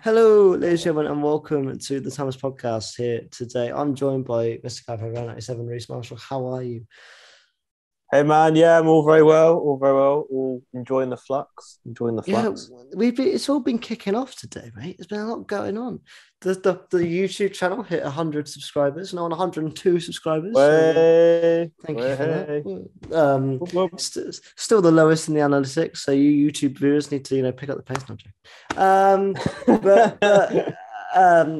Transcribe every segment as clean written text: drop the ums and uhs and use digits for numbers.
Hello, ladies and gentlemen, and welcome to the Thomas Podcast here today. I'm joined by Mr. Capo 97, Reese Marshall. How are you? Hey man, yeah, I'm all very well, all enjoying the flux, enjoying the Yeah, flux. it's all been kicking off today, mate. There's been a lot going on. The YouTube channel hit 100 subscribers, now on 102 subscribers. So Way, thank you for that. way. Whoop, whoop. Still the lowest in the analytics, so you YouTube viewers need to pick up the pace, not joking. But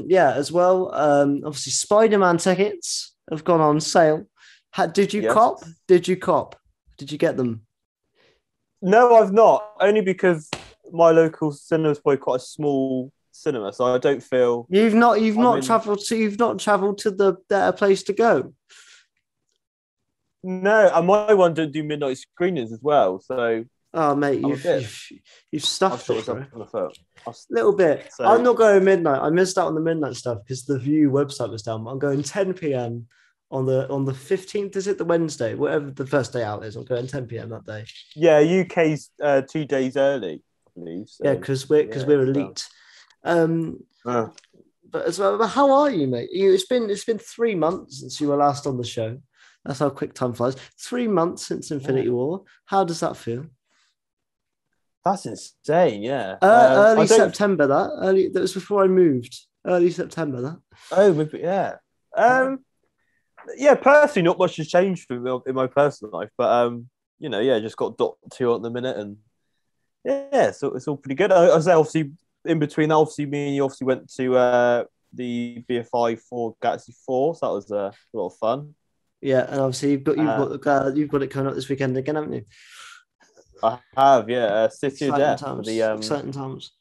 yeah, as well. Obviously, Spider-Man tickets have gone on sale. Did you Yes. cop? Did you cop? Did you get them? No, I've not. Only because my local cinema's probably quite a small cinema, so I don't feel You've I'm not in. travelled to the better place to go. No, and my one don't do midnight screenings as well, so Oh mate, I'm a bit. you've I've stuffed shot it, myself bro. in the foot. Little bit. I'm So not going midnight. I missed out on the midnight stuff because the View website was down. But I'm going 10 p.m. on the 15th. Is it the Wednesday? Whatever the first day out is, I'm going 10 p.m. that day. yeah, UK's 2 days early, I believe. Yeah, So because yeah, we're elite. Um, uh, but as well, but how are you, mate? It's been 3 months since you were last on the show. That's how quick time flies. 3 months since Infinity War. How does that feel? that's insane. Yeah. I Early don't. September. That was before I moved. Early September. That. Oh, maybe, yeah. Yeah. Personally, not much has changed in my personal life, but yeah, just got Dot 2 at the minute, and yeah, so it's all pretty good. I say obviously in between that, obviously me and you obviously went to the BFI for Galaxy 4, so that was a lot of fun. Yeah, and obviously Uh, you've got it coming up this weekend again, haven't you? I have, yeah, City of Exciting Death for the times. Exciting times.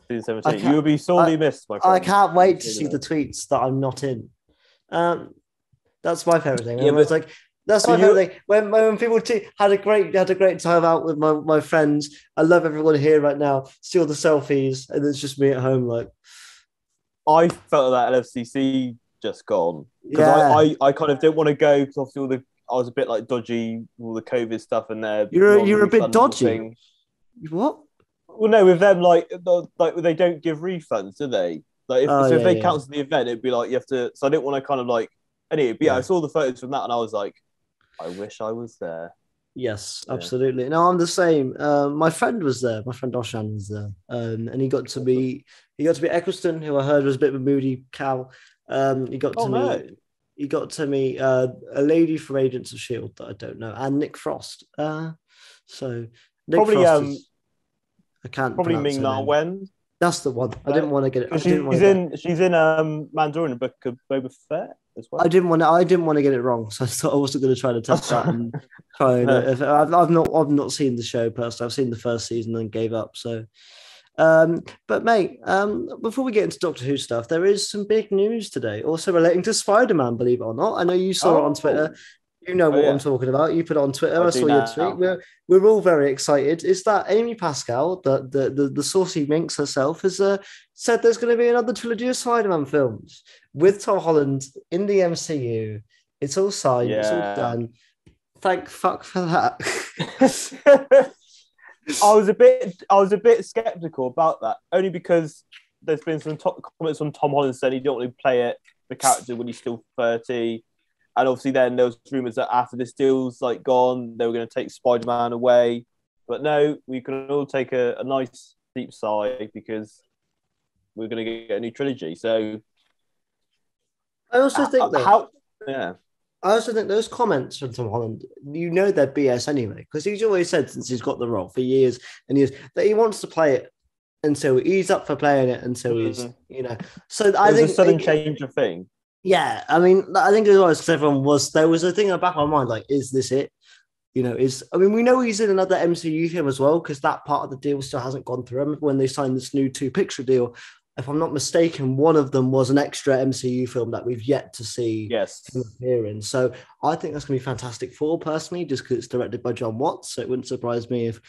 I 2017. You can't. will be I sorely missed, my I friend. can't You'll be wait to sorely see the missed. tweets that I'm not in. Um, that's my favorite thing. Yeah, And it's like that's but my favorite you, thing. When people had a great time out with my friends. I love everyone here right now. See all the selfies, and it's just me at home. Like, I felt that LFCC just gone because yeah, I kind of didn't want to go because obviously I was a bit like dodgy all the COVID stuff and their you're a bit non-refundable dodgy. thing. What? Well, no, with them like they don't give refunds, do they? Like Oh if yeah, they yeah, cancel the event, it'd be like you have to. So I didn't want to kind of like. Anyway, but yeah, I yeah. saw the photos from that and I was like, I wish I was there. Yes, Yeah, absolutely. No, I'm the same. My friend was there. My friend Oshan was there, and awesome. he got to meet Eccleston, who I heard was a bit of a moody cow. He got Oh to no, meet a lady from Agents of Shield that I don't know, and Nick Frost. So Nick probably Frost is I can't probably pronounce Ming her Na name. Wen. That's the one. I didn't want to get it. I Because didn't want to get. she's in Mandalorian Book of Boba Fett as I well. didn't want to. I didn't want to get it wrong, so I thought I wasn't going to try to test that and try and. I've not seen the show personally. I've seen the first season and gave up. So, but mate, before we get into Doctor Who stuff, there is some big news today, also relating to Spider-Man. Believe it or not, I know you saw it on Twitter. Oh, You know oh what I'm yeah, talking about. You put it on Twitter. I I do saw your tweet. now. We're all very excited. Is that Amy Pascal, the saucy minx herself, has said there's going to be another trilogy of Spider-Man films with Tom Holland in the MCU. It's all signed. It's all Yeah. done. Thank fuck for that. I was a bit skeptical about that, only because there's been some comments from Tom Holland saying he don't want to play the character when he's still 30. And obviously then there was rumours that after this deal's like gone, they were going to take Spider-Man away. But no, we can all take a nice deep sigh because we're going to get a new trilogy. So I also think though. how yeah. I also think those comments from Tom Holland, they're BS anyway, because he's always said since he's got the role for years and years that he wants to play it until he's up for playing it until Mm. he's. So It I was a think, sudden change of thing. yeah, I mean, I think as well because there was a thing in the back of my mind like, is this it? We know he's in another MCU film as well because that part of the deal still hasn't gone through. I remember when they signed this new two-picture deal. If I'm not mistaken, one of them was an extra MCU film that we've yet to see him Yes. appear in. So I think that's going to be Fantastic Four, personally, just because it's directed by John Watts. So it wouldn't surprise me if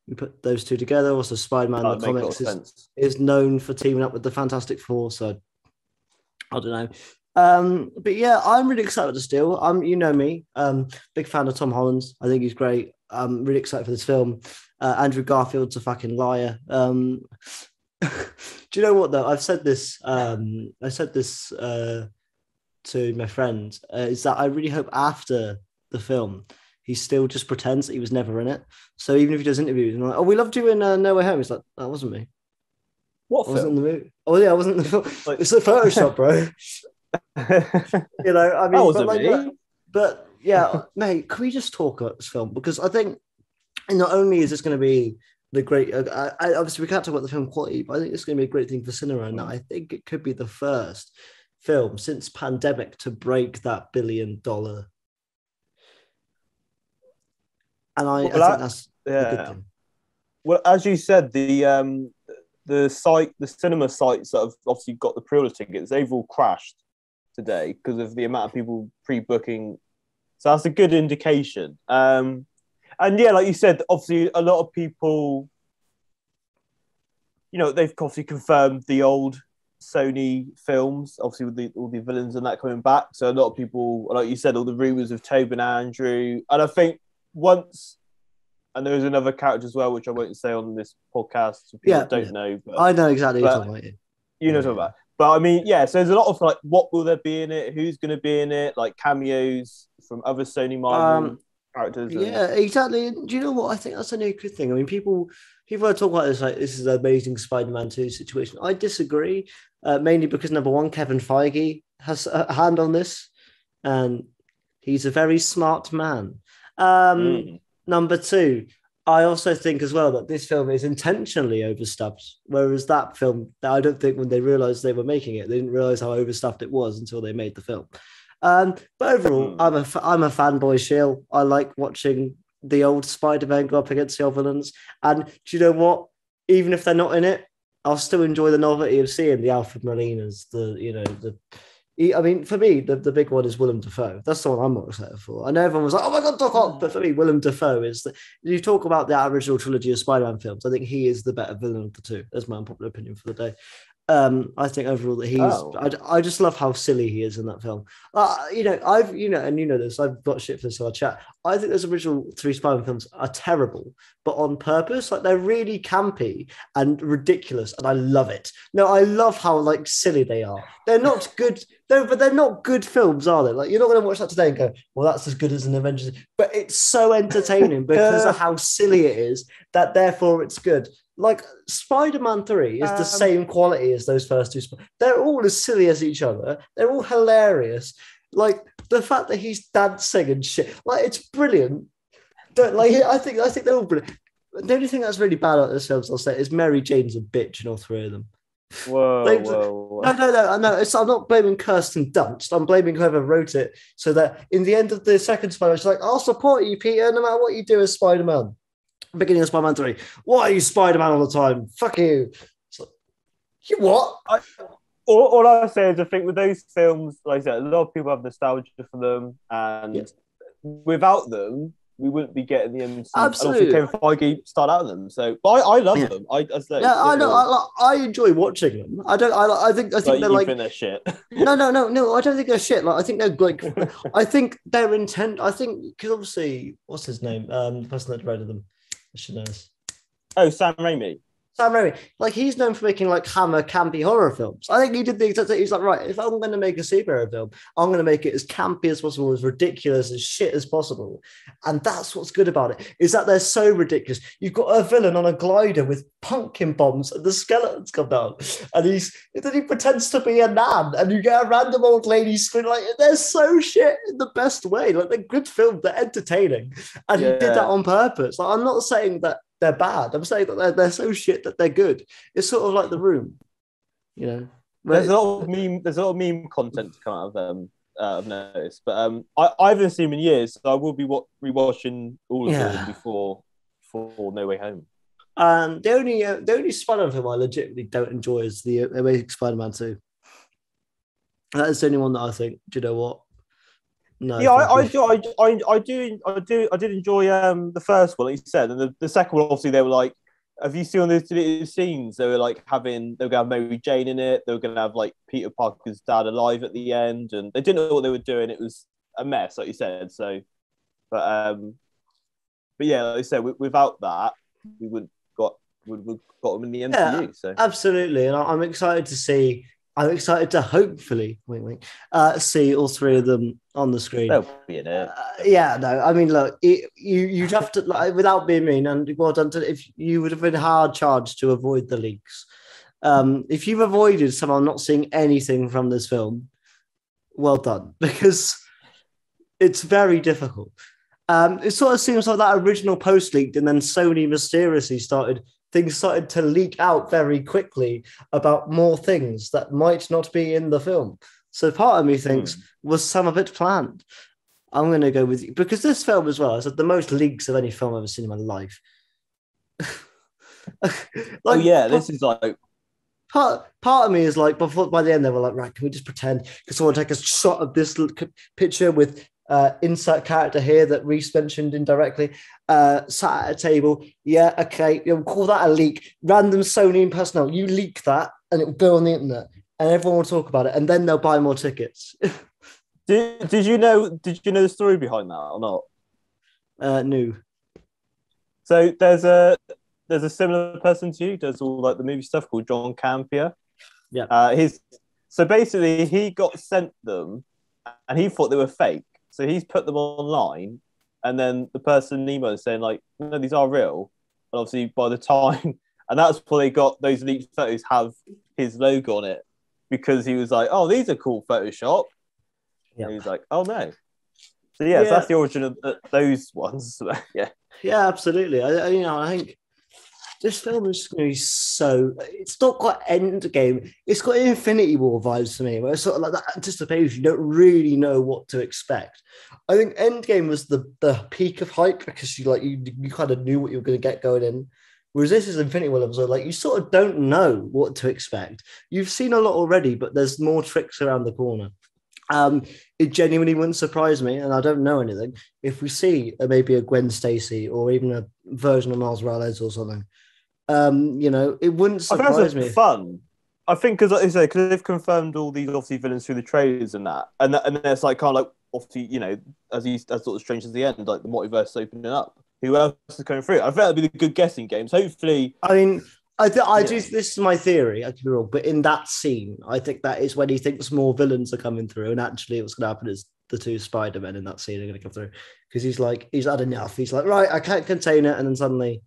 we put those two together. Also, Spider-Man, That the would make a lot of comics, sense. is known for teaming up with the Fantastic Four. So I don't know. But yeah, I'm really excited with this deal. You know me, big fan of Tom Holland. I think he's great. I'm really excited for this film. Andrew Garfield's a fucking liar. Do you know what though? I've said this. I said this to my friend. Is that I really hope after the film, he still just pretends that he was never in it. So even if he does interviews, and like, oh, we loved you in No Way Home. He's like, that wasn't me. What I wasn't film? in the movie. Oh yeah, I wasn't in the film. Like- It's a Photoshop, bro. You know, I That mean, wasn't me. but yeah, mate, can we just talk about this film? Because I think not only is this going to be the great, obviously we can't talk about the film quality, but I think it's going to be a great thing for cinema, and I think it could be the first film since pandemic to break that $1 billion. And I think that's a good thing. Well, as you said, the cinema sites that have obviously got the pre-order tickets, they've all crashed today because of the amount of people pre-booking. So that's a good indication. And yeah, like you said, obviously a lot of people, they've obviously confirmed the old Sony films, obviously with all the villains and that coming back. So a lot of people, like you said, all the rumors of Tobin and Andrew, and I think once. And there was another character as well, which I won't say on this podcast. So people don't know. But, I know exactly what you're talking about. You know what I'm talking about. But I mean, yeah, so there's a lot of like, what will there be in it? Who's going to be in it? Like cameos from other Sony Marvel characters. Yeah, exactly. And do you know what? I think that's a new good thing. I mean, people are talking about this like this is an amazing Spider-Man 2 situation. I disagree, mainly because number one, Kevin Feige has a hand on this, and he's a very smart man. Number two, I also think as well that this film is intentionally overstuffed, whereas that film, I don't think when they realized they were making it, they didn't realize how overstuffed it was until they made the film. But overall, I'm a fanboy shill. I like watching the old Spider-Man go up against the old villains. And do you know what? Even if they're not in it, I'll still enjoy the novelty of seeing the Alfred Molinas, I mean, for me, the big one is Willem Dafoe. That's the one I'm more excited for. I know everyone was like, oh my God, Doc Ock. But for me, Willem Dafoe is you talk about the original trilogy of Spider-Man films. I think he is the better villain of the two. That's my unpopular opinion for the day. I think overall that I just love how silly he is in that film. And you know this, I've got shit for this in our chat. I think those original 3 Spider-Man films are terrible, but on purpose. Like they're really campy and ridiculous, and I love it. No, I love how like silly they are. They're not good, but they're not good films, are they? Like you're not going to watch that today and go, well, that's as good as an Avengers. But it's so entertaining because of how silly it is that therefore it's good. Like Spider-Man 3 is the same quality as those first two. They're all as silly as each other. They're all hilarious. Like the fact that he's dancing and shit, like it's brilliant. I think they're all brilliant. The only thing that's really bad about themselves, I'll say, is Mary Jane's a bitch in all 3 of them. Whoa. No. I'm not blaming Kirsten Dunst. I'm blaming whoever wrote it. So that in the end of the second Spider-Man, she's like, I'll support you, Peter, no matter what you do as Spider-Man. Beginning of Spider-Man 3. Why are you Spider-Man all the time? Fuck you. Like, you what? All I say is I think with those films, like I said, a lot of people have nostalgia for them, and without them, we wouldn't be getting the MCU. Absolutely. And also Kevin Feige started out them. So, but I love them. I know. I enjoy watching them. I think they're like. Think they're shit. No. I don't think they're shit. Like I think they're like. I think they're intent. I think because obviously, what's his name? The person that directed them. I should know this. Oh, Sam Raimi. Like he's known for making like hammer campy horror films. I think he did the exact thing. He's like, right, if I'm going to make a superhero film, I'm going to make it as campy as possible, as ridiculous as shit as possible. And that's what's good about it, is that they're so ridiculous. You've got a villain on a glider with pumpkin bombs and the skeletons come down. And then he pretends to be a nan and you get a random old lady screaming. Like they're so shit in the best way. Like they're good films, they're entertaining. And he did that on purpose. Like I'm not saying that they're bad. I'm saying that they're so shit that they're good. It's sort of like The Room, you know. There's a lot of meme content to come out of them. I've noticed, but I haven't seen them in years, so I will be rewatching all of them before No Way Home. The only Spider-Man film I legitimately don't enjoy is the Amazing Spider-Man 2. That is the only one that I think. Do you know what? No, yeah, I did enjoy the first one, like you said, and the second one. Obviously, they were like, have you seen the scenes? They were like they were going to have Mary Jane in it. They were going to have like Peter Parker's dad alive at the end, and they didn't know what they were doing. It was a mess, like you said. So, but yeah, like I said, without that, we wouldn't would got him in the Yeah, MCU. So absolutely, and I'm excited to see. I'm excited to hopefully, wink, wink, see all three of them on the screen. they'll be in it. Yeah, no, I mean, look, you'd have to, like, without being mean, and well done. If you would have been hard charged to avoid the leaks, if you've avoided someone not seeing anything from this film, well done, because it's very difficult. It sort of seems like that original post leaked, and then Sony mysteriously things started to leak out very quickly about more things that might not be in the film. So part of me thinks, was some of it planned? I'm going to go with you, because this film as well has had the most leaks of any film I've ever seen in my life. This is like part of me is like, by the end they were like, right, can we just pretend? Can someone take a shot of this picture with insert character here that Reese mentioned indirectly, sat at a table. Yeah, okay, you'll call that a leak. Random Sony personnel, you leak that and it will go on the internet and everyone will talk about it and then they'll buy more tickets. Did you know the story behind that or not? No. So there's a similar person to you, does all like the movie stuff, called John Campia. Yeah. So basically he got sent them and he thought they were fake. So he's put them online, and then the person emailed saying like, no, these are real. And obviously by the time, and that's why they got those leaked photos have his logo on it, because he was like, oh, these are cool Photoshop. Yeah. And he was like, oh no. So so that's the origin of those ones. Yeah. Yeah, absolutely. I think this film is going to be so. It's not quite Endgame. It's got Infinity War vibes to me, where it's sort of like that anticipation. You don't really know what to expect. I think Endgame was the peak of hype, because you kind of knew what you were going to get going in. Whereas this is Infinity War, so like you sort of don't know what to expect. You've seen a lot already, but there's more tricks around the corner. It genuinely wouldn't surprise me, and I don't know anything, if we see maybe a Gwen Stacy or even a version of Miles Morales or something. It wouldn't surprise me. Fun. I think because, like I say, because they've confirmed all these obviously villains through the trailers and that, and then it's like kind of like obviously as sort of strange as the end, like the multiverse opening up. Who else is coming through? I think that'd be the good guessing games. Hopefully, I mean, I do. This is my theory. I could be wrong, but in that scene, I think that is when he thinks more villains are coming through, and actually, what's going to happen is the two Spider-Men in that scene are going to come through, because he's had enough. He's like, right, I can't contain it, and then suddenly.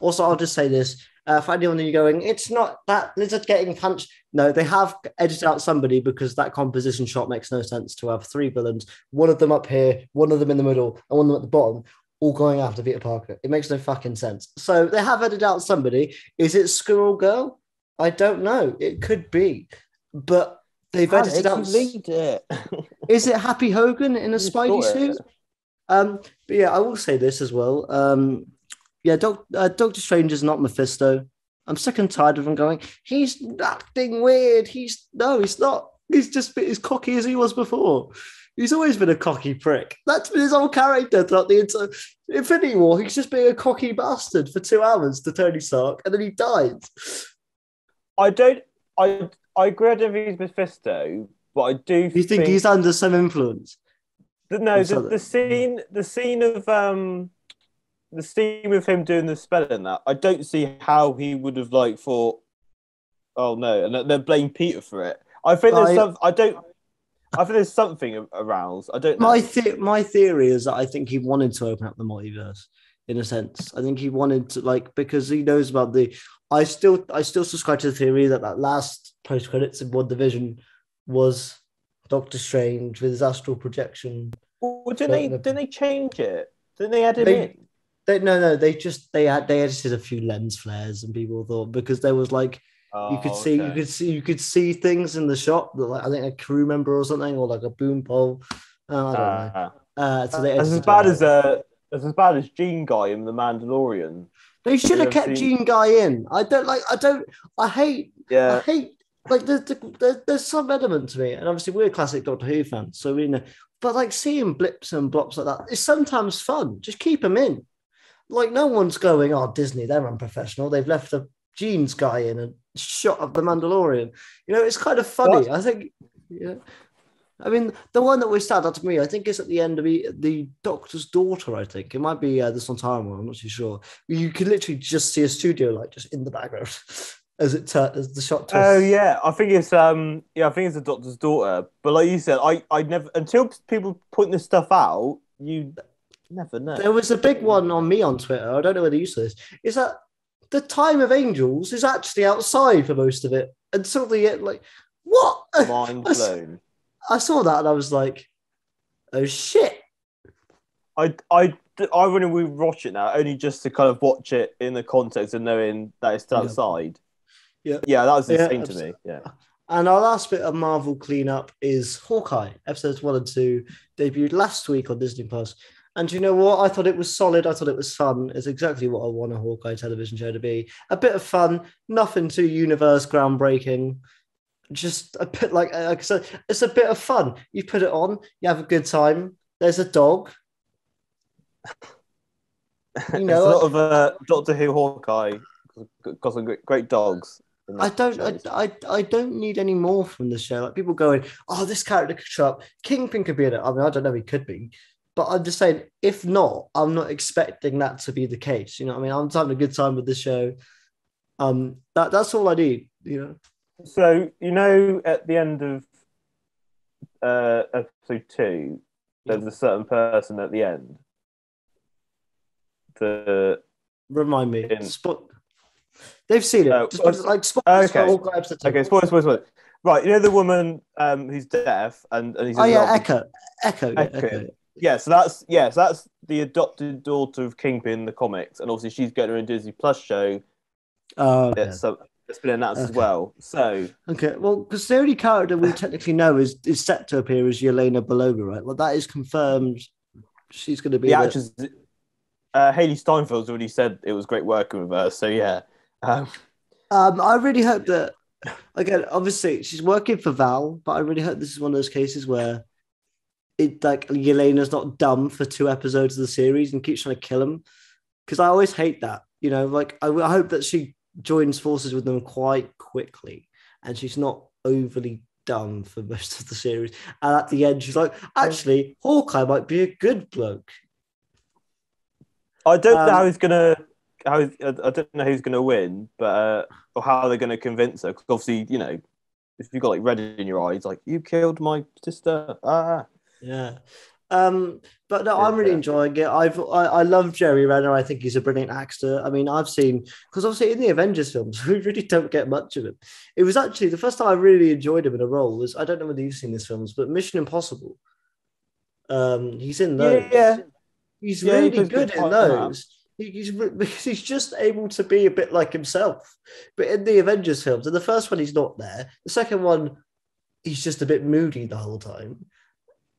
Also, I'll just say this. For anyone who's going, it's not that Lizard getting punched. No, they have edited out somebody, because that composition shot makes no sense to have three villains, one of them up here, one of them in the middle, and one of them at the bottom, all going after Peter Parker. It makes no fucking sense. So they have edited out somebody. Is it Squirrel Girl? I don't know. It could be. But they've edited out... it. Is it Happy Hogan in a Spidey suit? But yeah, I will say this as well. Doctor Strange is not Mephisto. I'm sick and tired of him going, he's acting weird. He's not. He's just as cocky as he was before. He's always been a cocky prick. That's been his whole character throughout the entire Infinity War. He's just being a cocky bastard for 2 hours to Tony Stark, and then he dies. I agree, I don't think he's Mephisto, but I do You think he's under some influence? No, the scene with him doing the spell and that, I don't see how he would have like thought, oh no, and then blame Peter for it. I think there's something aroused. I don't know. My theory is that I think he wanted to open up the multiverse in a sense. I think he wanted to, because he knows about I still subscribe to the theory that last post credits in WandaVision was Doctor Strange with his astral projection. Well, didn't they change it? Didn't they add him in? They edited a few lens flares, and people thought, because there was you could see things in the shop that I think a crew member or something, or like a boom pole. I don't know. So they as bad as Gene Guy in The Mandalorian. They should have kept Gene Guy in. I hate. There's some element to me, and obviously we're classic Doctor Who fans, so we know. But seeing blips and blops like that is sometimes fun. Just keep them in. No one's going, oh, Disney, they're unprofessional. They've left the Gene's guy in a shot of The Mandalorian. It's kind of funny. What? I think, yeah. I mean, the one that was sad out to me, I think, is at the end of the Doctor's Daughter. I think it might be the Sontaran one. I'm not too sure. You could literally just see a studio light just in the background as as the shot twists. Oh yeah, I think it's I think it's the Doctor's Daughter. But like you said, I never until people point this stuff out, you never know. There was a big one on me on Twitter. I don't know whether you saw this. Is that the Time of Angels is actually outside for most of it, and suddenly it like what? Mind blown. I saw that and I was like, oh shit. I when we watch it now, only just to kind of watch it in the context of knowing that it's still outside. Yeah, that was insane to me. Yeah. And our last bit of Marvel cleanup is Hawkeye. Episodes 1 and 2 debuted last week on Disney Plus. And you know what? I thought it was solid. I thought it was fun. It's exactly what I want a Hawkeye television show to be. A bit of fun, nothing too universe groundbreaking. Just a bit like I said, it's a bit of fun. You put it on, you have a good time. There's a dog. You know, a lot of Doctor Who Hawkeye got some great dogs. I don't need any more from the show. Like people going, oh, this character could show up. Kingpin could be in it. I mean, I don't know, he could be, but I'm just saying, if not, I'm not expecting that to be the case. You know what I mean? I'm just having a good time with the show. That's all I need. You know. So, you know, at the end of episode 2, there's a certain person at the end. Remind me. They've seen it. Spoilers for all episode 2. Okay, spoilers. Right, you know the woman who's deaf and he's Echo. Yeah, so that's the adopted daughter of Kingpin in the comics, and obviously she's getting her a Disney Plus show. It's been announced as well. So well, because the only character we technically know is set to appear as Yelena Belova, right? Well, that is confirmed. She's going to be the actress. Haley Steinfeld's already said it was great working with her. So yeah, I really hope that. Again, obviously she's working for Val, but I really hope this is one of those cases where it like Yelena's not dumb for 2 episodes of the series and keeps trying to kill him. Because I always hate that. You know, like I hope that she joins forces with them quite quickly and she's not overly dumb for most of the series. And at the end, she's like, actually, Hawkeye might be a good bloke. I don't know how he's gonna. I don't know who's gonna win, but or how they're gonna convince her. Because obviously, you know, if you've got like red in your eyes, like you killed my sister. Yeah. But no, I'm really enjoying it. I love Jerry Renner. I think he's a brilliant actor. I mean, I've seen because obviously in the Avengers films, we really don't get much of him. It was actually the first time I really enjoyed him in a role was I don't know whether you've seen these films, but Mission Impossible. He's in those. Yeah. He's really good in those. He's just able to be a bit like himself. But in the Avengers films, in the first one, he's not there. The second one, he's just a bit moody the whole time.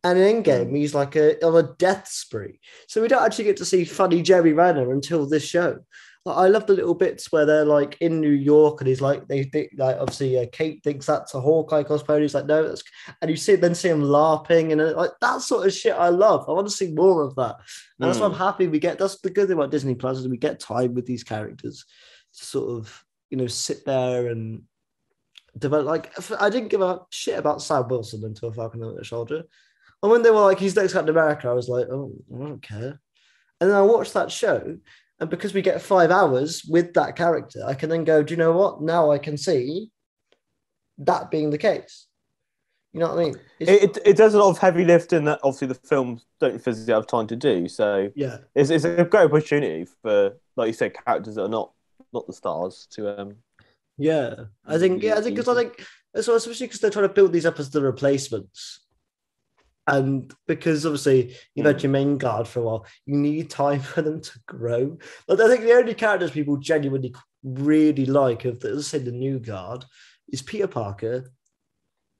And in Endgame, he's like on a death spree. So we don't actually get to see funny Jerry Renner until this show. Like, I love the little bits where they're like in New York and he's like, they think like obviously Kate thinks that's a Hawkeye cosplay. And he's like, no, that's, and you see him laughing and like that sort of shit I love. I want to see more of that. And that's why I'm happy we get, that's the good thing about Disney Plus is we get time with these characters to sort of, you know, sit there and develop. Like, I didn't give a shit about Sam Wilson until Falcon and the Winter Soldier. And when they were like, he's next Captain America, I was like, oh, I don't care. And then I watched that show. And because we get 5 hours with that character, I can then go, do you know what? Now I can see that being the case. You know what I mean? It does a lot of heavy lifting that obviously the films don't physically have time to do. So yeah, it's a great opportunity for, like you said, characters that are not the stars to. I think so, especially because they're trying to build these up as the replacements. And because obviously you've had your main guard for a while, you need time for them to grow. But I think the only characters people genuinely really like of let's say the new guard is Peter Parker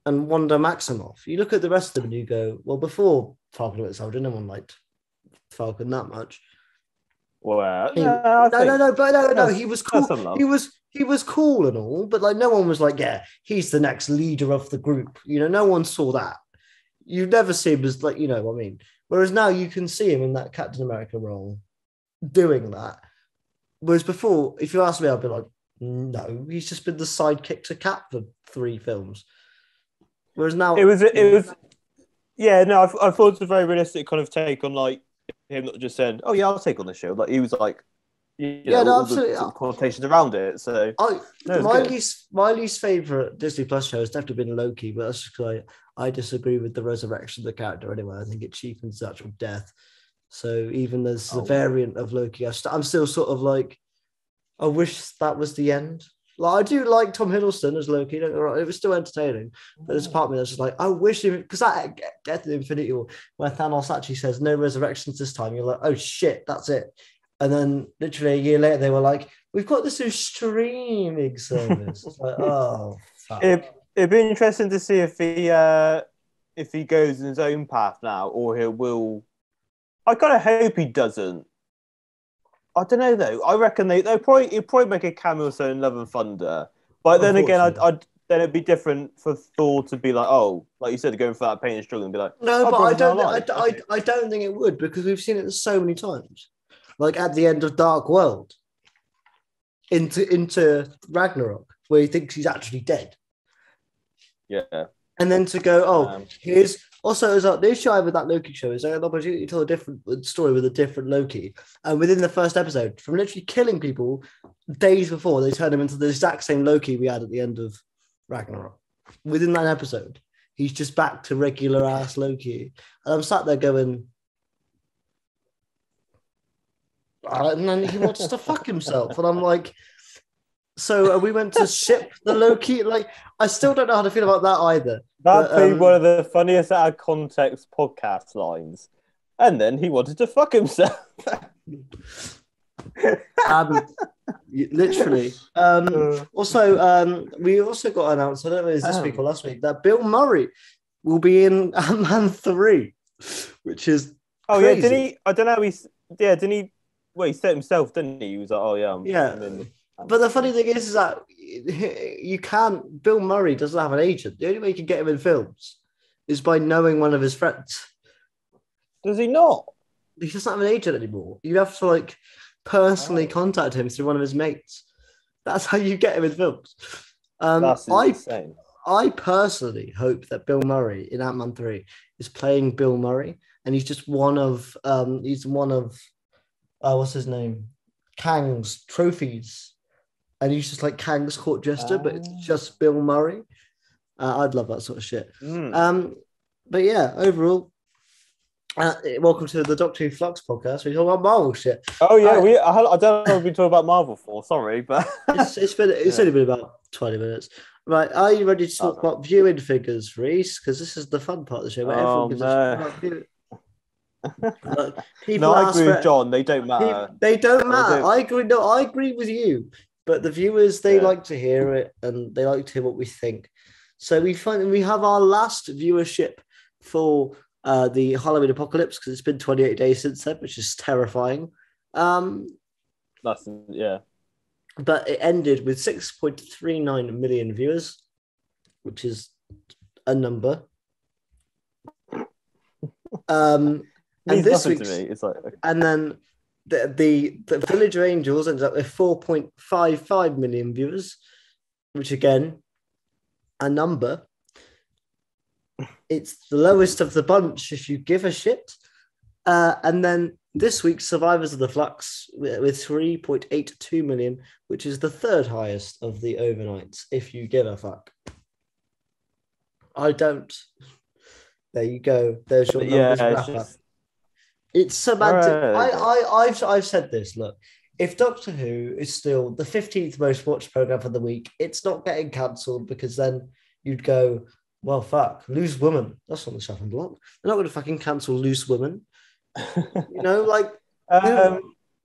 and Wanda Maximoff. You look at the rest of them and you go, well, before Falcon and Winter Soldier, no one liked Falcon that much. Well, no. He was cool. He was cool and all, but like no one was like, yeah, he's the next leader of the group. You know, no one saw that. You never see him as like, you know what I mean? Whereas now you can see him in that Captain America role doing that. Whereas before, if you ask me, I'd be like, no, he's just been the sidekick to Cap for 3 films. Whereas now it was Yeah, no, I thought it was a very realistic kind of take on like him not just saying, "Oh yeah, I'll take on the show." Like he was like, Yeah, no, all the absolutely. sort of connotations around it. So I no, it's my good. least favorite Disney Plus show has definitely been Loki, but that's just because I disagree with the resurrection of the character anyway. I think it cheapens the actual death. So even as a Oh, variant of Loki, I'm still sort of like, I wish that was the end. Like I do like Tom Hiddleston as Loki. Don't get me wrong, it was still entertaining, but there's a part of me that's just like, I wish him because that Death of the Infinity War, where Thanos actually says no resurrections this time. You're like, oh shit, that's it. And then literally a year later, they were like, we've got this new streaming service. It's like, oh fuck. it'd be interesting to see if he goes in his own path now, or he will. I kind of hope he doesn't. I don't know though. I reckon he'd probably make a cameo so in Love and Thunder. But then again, Unfortunately. then it'd be different for Thor to be like, oh, like you said, going for that pain and struggle and be like, No, oh, but I brother's now don't. alive. Okay. I don't think it would because we've seen it so many times. Like at the end of Dark World, into Ragnarok, where he thinks he's actually dead. Yeah. And then to go, oh, Um, here's also as the issue I have with that Loki show is they had an opportunity to tell a different story with a different Loki. And within the first episode, from literally killing people days before, they turned him into the exact same Loki we had at the end of Ragnarok. Within that episode, he's just back to regular ass Loki. And I'm sat there going, and then he wants to fuck himself. And I'm like, so are we meant to ship the Loki? Like, I still don't know how to feel about that either. that But proved one of the funniest out of context podcast lines. And then he wanted to fuck himself. um, literally. Also, we also got announced. I don't know if it was this week or last week that Bill Murray will be in Ant-Man 3, which is crazy. Yeah, did he? I don't know. Didn't he? Well, he said himself, didn't he? He was like, oh yeah, Yeah. But the funny thing is that you can't. Bill Murray doesn't have an agent. The only way you can get him in films is by knowing one of his friends. Does he not? He doesn't have an agent anymore. You have to like personally contact him through one of his mates. That's how you get him in films. That's insane. I personally hope that Bill Murray in Ant-Man 3 is playing Bill Murray, and he's just one of what's his name? Kang's trophies. And he's just like Kang's court jester, but it's just Bill Murray. I'd love that sort of shit. But yeah, overall, welcome to the Doctor Who Flux podcast. We talk about Marvel shit. Oh yeah, I don't know if we talk about Marvel for. Sorry, but it's only been about 20 minutes. Right, are you ready to talk about viewing figures, Reese? Because this is the fun part of the show. Where everyone gives a shit about no, I agree with John. They don't matter. They don't matter. I agree. No, I agree with you. But the viewers, they like to hear it, and they like to hear what we think. So we have our last viewership for the Halloween Apocalypse because it's been 28 days since then, which is terrifying. But it ended with 6.39 million viewers, which is a number. And this week's, to me. It's like, okay. And then the Village of Angels ends up with 4.55 million viewers, which again, a number. It's the lowest of the bunch if you give a shit. And then this week's Survivors of the Flux with 3.82 million, which is the third highest of the overnights, if you give a fuck. I don't. There you go. There's your numbers wrap-up. It's semantic. I've said this. Look, if Doctor Who is still the 15th most watched program for the week, it's not getting cancelled because then you'd go, well, fuck, Loose Woman. That's on the chopping block. They're not going to fucking cancel Loose Woman. You know, like, you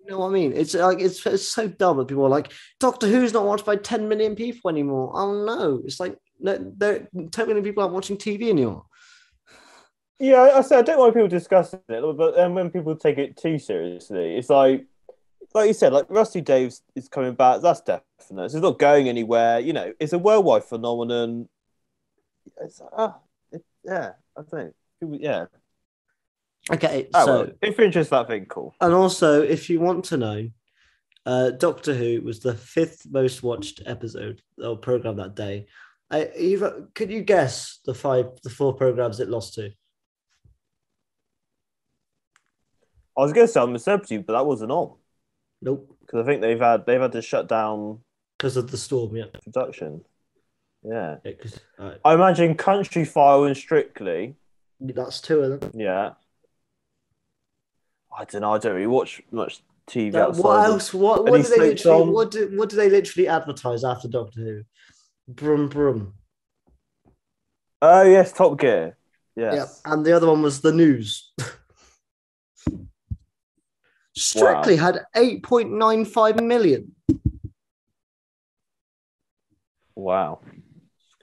know what I mean? It's like it's so dumb that people are like, Doctor Who's not watched by 10 million people anymore. Oh no, it's like 10 million people aren't watching TV anymore. Yeah, I said I don't want people discussing it, but then when people take it too seriously, it's like you said, like Rusty Daves is coming back. That's definite. It's not going anywhere. You know, it's a worldwide phenomenon. It's I think Okay, if you're interested in that thing, cool. And also, if you want to know, Doctor Who was the 5th most watched episode or program that day. Could you guess the 4 programs it lost to? I was going to say on the subtube, but that wasn't on Nope, because I think they've had to shut down because of the storm. Yeah, production. Yeah, yeah 'cause, I imagine Country File and Strictly. that's two of them. Yeah, I don't know. I don't really watch much TV What outside of else? What any do they soaps literally? on. What do they literally advertise after Doctor Who? Brum brum. Oh yes, Top Gear. Yeah, Yes. and the other one was the news. Strictly Wow. had 8.95 million. Wow.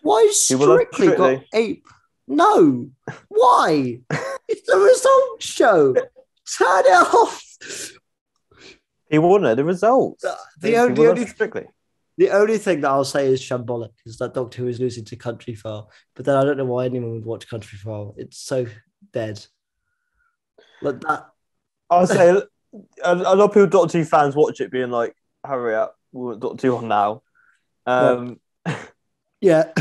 Why People love Strictly got Strictly. eight? No. Why? It's the result show. Turn it off. He wanted the results. The People love only Strictly. the only thing that I'll say is shambolic is that Doctor Who is losing to Country File. But then I don't know why anyone would watch Country File. It's so dead. Like that. I'll say a lot of people, Doctor Who fans, watch it being like, hurry up, we want Doctor Who on now. Yeah.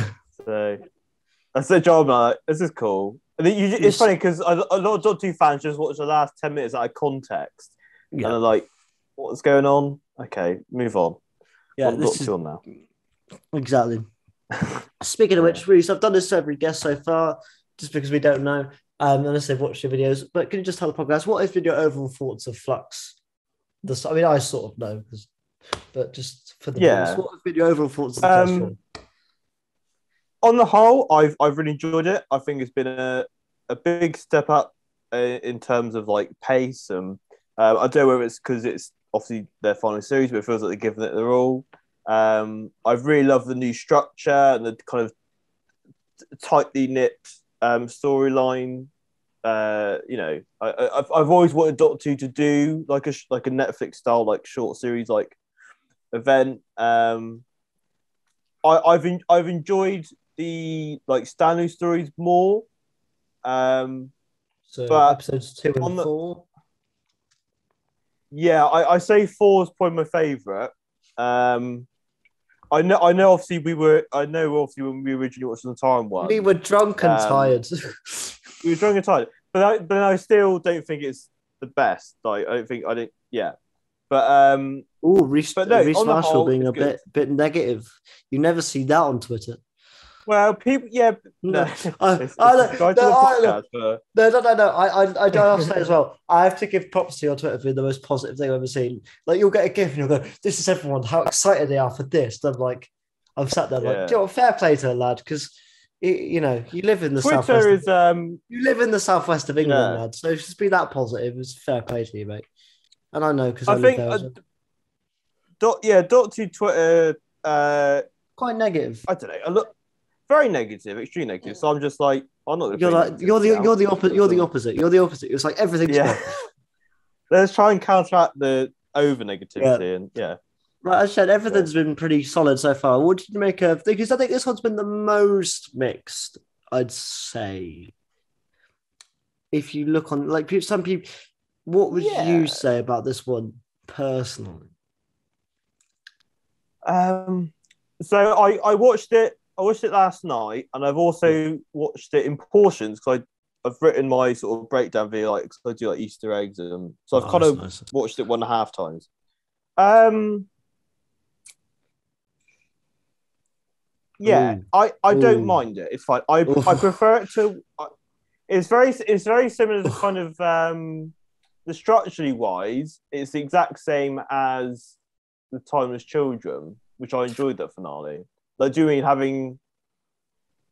So that's their job. Like, this is cool. And it's funny because a lot of Doctor Who fans just watch the last 10 minutes out of context. Yeah. And they're like, what's going on? Okay, move on. Yeah, What this Doctor is Who on now. exactly. Speaking of which, Reese, I've done this to every guest so far, just because we don't know, unless they've watched your videos. But can you just tell the podcast what has been your overall thoughts of Flux? I mean, I sort of know, but just for the viewers, what have been your overall thoughts of the first one? On the whole, I've really enjoyed it. I think it's been a big step up in terms of like pace, and I don't know whether it's because it's obviously their final series, but it feels like they're giving it their all. I've really loved the new structure and the kind of tightly knit storyline. I've always wanted Doctor Who to do like a Netflix style like short series like event. I've enjoyed the like Stanley stories more. So but episodes 2 and 4. Yeah, I say 4 is probably my favourite. I know. Obviously, when we originally watched the time one, we were drunk and tired. We were drunk and tired, but I still don't think it's the best. Like I don't. Yeah, but Reese Marshall whole, being a bit negative. You never see that on Twitter. Well, people, yeah, no. I don't have to say as well. I have to give props to your Twitter for the most positive thing I've ever seen. Like you'll get a GIF and you'll go, "This is everyone. How excited they are for this." And I'm sat there like, you know, fair play to a lad because you live in the Twitter southwest. You live in the southwest of England, lad. So just be that positive. It's fair play to you, mate. And I know because I live there as well. Doctor Twitter quite negative. I don't know. I look very negative, extremely negative. So I'm just like, I'm not. You're the opposite. You're the opposite. You're the opposite. It's like everything's good. Let's try and counteract the over negativity and Right, as I said, everything's been pretty solid so far. What did you make of? Because I think this one's been the most mixed, I'd say. If you look on, like some people, what would you say about this one personally? So I watched it. I watched it last night, and I've also watched it in portions because I've written my sort of breakdown video, like cause I do like Easter eggs, and so I've kind of watched it 1.5 times. Yeah, I don't mind it. It's fine. I prefer it to. It's very similar to kind of the structurally wise. It's the exact same as the Timeless Children, which I enjoyed that finale. Like, do you mean having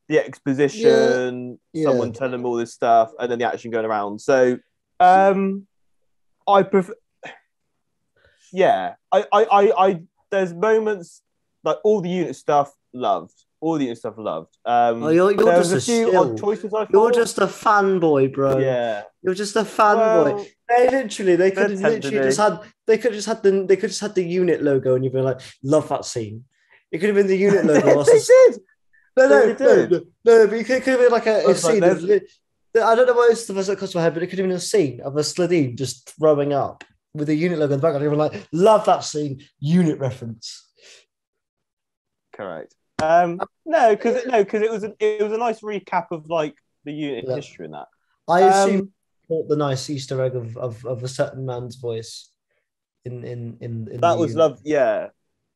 the exposition, someone telling them all this stuff, and then the action going around? So, I prefer. Yeah, I there's moments like all the unit stuff loved. All the unit stuff loved. You're just a few odd choices. You're just a fanboy, bro. Yeah, you're just a fanboy. Well, they could have just had the unit logo, and you'd be like, love that scene. It could have been the unit logo. They did. No, but it could have been like a scene. I don't know what it's the first that comes to my head, but it could have been a scene of a Sladine just throwing up with a unit logo in the background. You're like, love that scene. Unit reference. Correct. No, because it was a nice recap of like the unit history in that. I assume caught the nice Easter egg of a certain man's voice in That the was love. Yeah,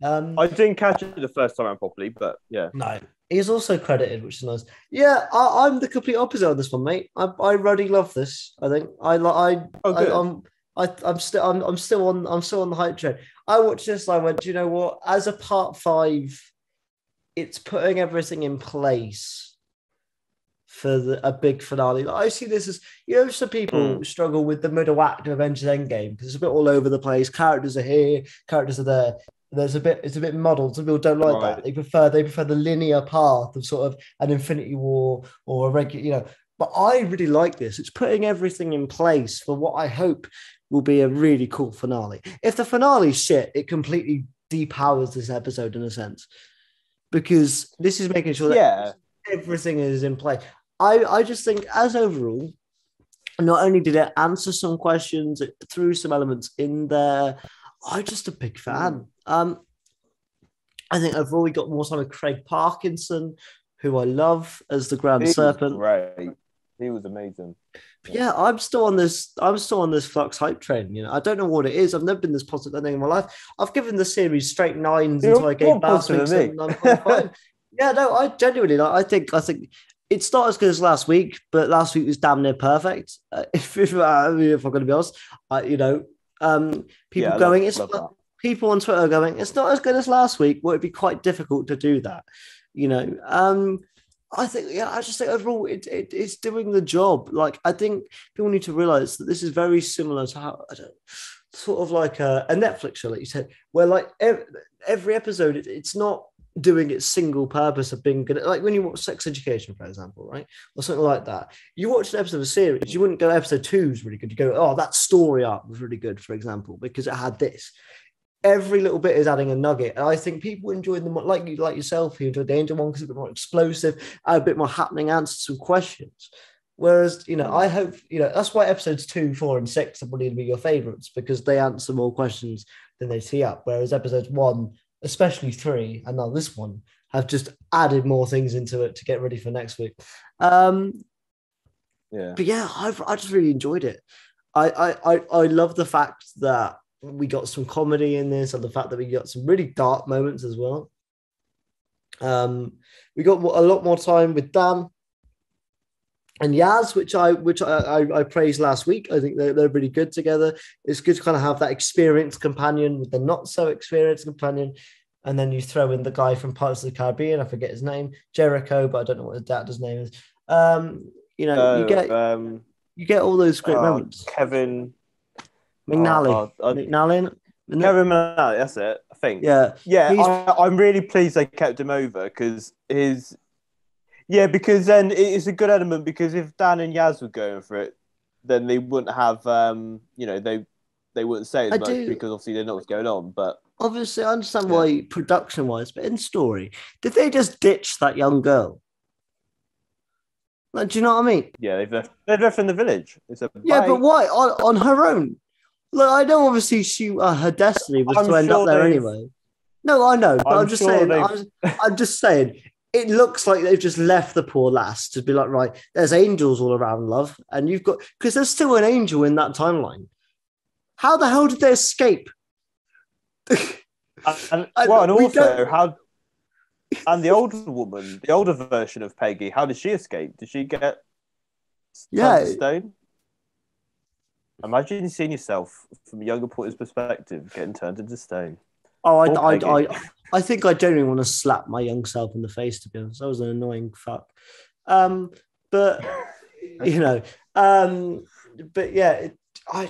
um I didn't catch it the first time around properly, but yeah. no. He's also credited, which is nice. Yeah, I'm the complete opposite on this one, mate. I really love this. I think Oh, good. I'm still on the hype train. I watched this. I went, do you know what? As a part 5, it's putting everything in place for a big finale. Like, I see this as, some people struggle with the middle act of Avengers Endgame because it's a bit all over the place. Characters are here, characters are there. It's a bit muddled. Some people don't like that. They prefer the linear path of sort of an Infinity War or a regular, But I really like this. It's putting everything in place for what I hope will be a really cool finale. If the finale's shit, it completely depowers this episode in a sense, because this is making sure that everything is in place. I just think, as overall, not only did it answer some questions, it threw some elements in there. I'm just a big fan. I think overall we got more time with Craig Parkinson, who I love as the Grand Serpent. Right, he was amazing. Yeah, I'm still on this Flux hype train. I don't know what it is. I've never been this positive ending in my life. I've given the series straight 9s until I gave Baswing 9.5. Yeah, no, I genuinely I think it's not as good as last week, but last week was damn near perfect. If I'm going to be honest, people on Twitter going, it's not as good as last week. Well, it'd be quite difficult to do that, I just think overall it's doing the job. Like, I think people need to realize that this is very similar to how sort of like a Netflix show, like you said, where like every episode it's not doing its single purpose of being good. Like when you watch Sex Education, for example, right, or something like that. You watch an episode of a series, you wouldn't go episode 2 is really good. You go, oh, that story arc was really good, for example, because it had this. Every little bit is adding a nugget, and I think people enjoyed them like yourself. You enjoyed the Angel one because it's a bit more explosive, a bit more happening, answers some questions. Whereas, I hope, that's why episodes 2, 4, and 6 are probably going to be your favorites, because they answer more questions than they tee up. Whereas episodes 1, especially 3, and now this one, have just added more things into it to get ready for next week. But yeah, I just really enjoyed it. I love the fact that we got some comedy in this, and the fact that we got some really dark moments as well. We got a lot more time with Dan and Yaz, which I praised last week. I think they're really good together. It's good to kind of have that experienced companion with the not so experienced companion, and then you throw in the guy from Pirates of the Caribbean. I forget his name, Jericho, but I don't know what his dad's name is. You get all those great moments. Kevin McNally. Kevin McNally, that's it, I think. Yeah. I'm really pleased they kept him over, because because then it's a good element, because if Dan and Yaz were going for it, then they wouldn't have, they wouldn't say as much, because obviously they know what's going on. But obviously, I understand why production-wise, but in story, did they just ditch that young girl? Like, do you know what I mean? Yeah, they've left in the village. But why on her own? Look, I know obviously her destiny was to end up there anyway. No, I know, but I'm just saying. I'm just saying. It looks like they've just left the poor lass to be like, right, there's angels all around, love, and you've got, because there's still an angel in that timeline. How the hell did they escape? And the older woman, the older version of Peggy, how did she escape? Did she get turned to stone? Imagine seeing yourself from a younger point of perspective getting turned into stone. Oh, I think I genuinely want to slap my young self in the face, to be honest. That was an annoying fuck. But yeah, I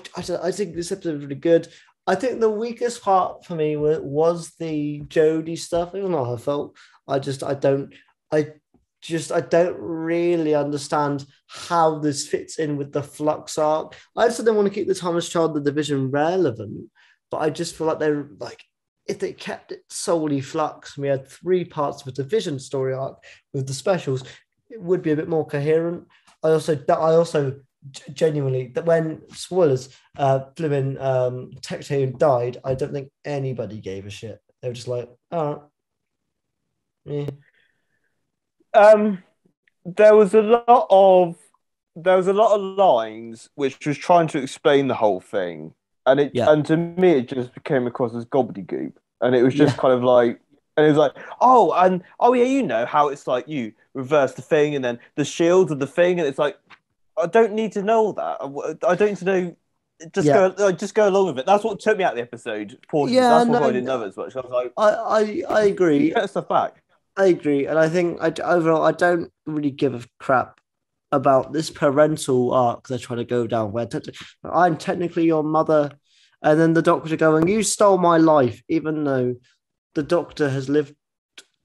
think this episode was really good. I think the weakest part for me was the Jodie stuff. It was not her fault. I don't really understand how this fits in with the Flux arc. I just don't want to keep the Thomas Child the Division relevant, but I just feel like they're like, if they kept it solely Flux and we had 3 parts of a Division story arc with the specials, it would be a bit more coherent. I also genuinely, that when spoilers, Flimin Tecteun died, I don't think anybody gave a shit. They were just like, oh, yeah. There was a lot of there was a lot of lines which was trying to explain the whole thing, Yeah, and to me it just came across as gobbledygook, and it was just yeah, kind of like, and it was like, oh, and oh yeah, you know how it's like you reverse the thing, and then the shield of the thing, and it's like, I don't need to know that. I don't need to know. yeah, Just go along with it. That's what took me out of the episode portions. yeah. That's why I didn't No, know it as much. I was like, I agree. get stuff back. I agree, and I think overall I don't really give a crap about this parental arc they're trying to go down. Where I'm technically your mother, and then the Doctor going, "You stole my life," even though the Doctor has lived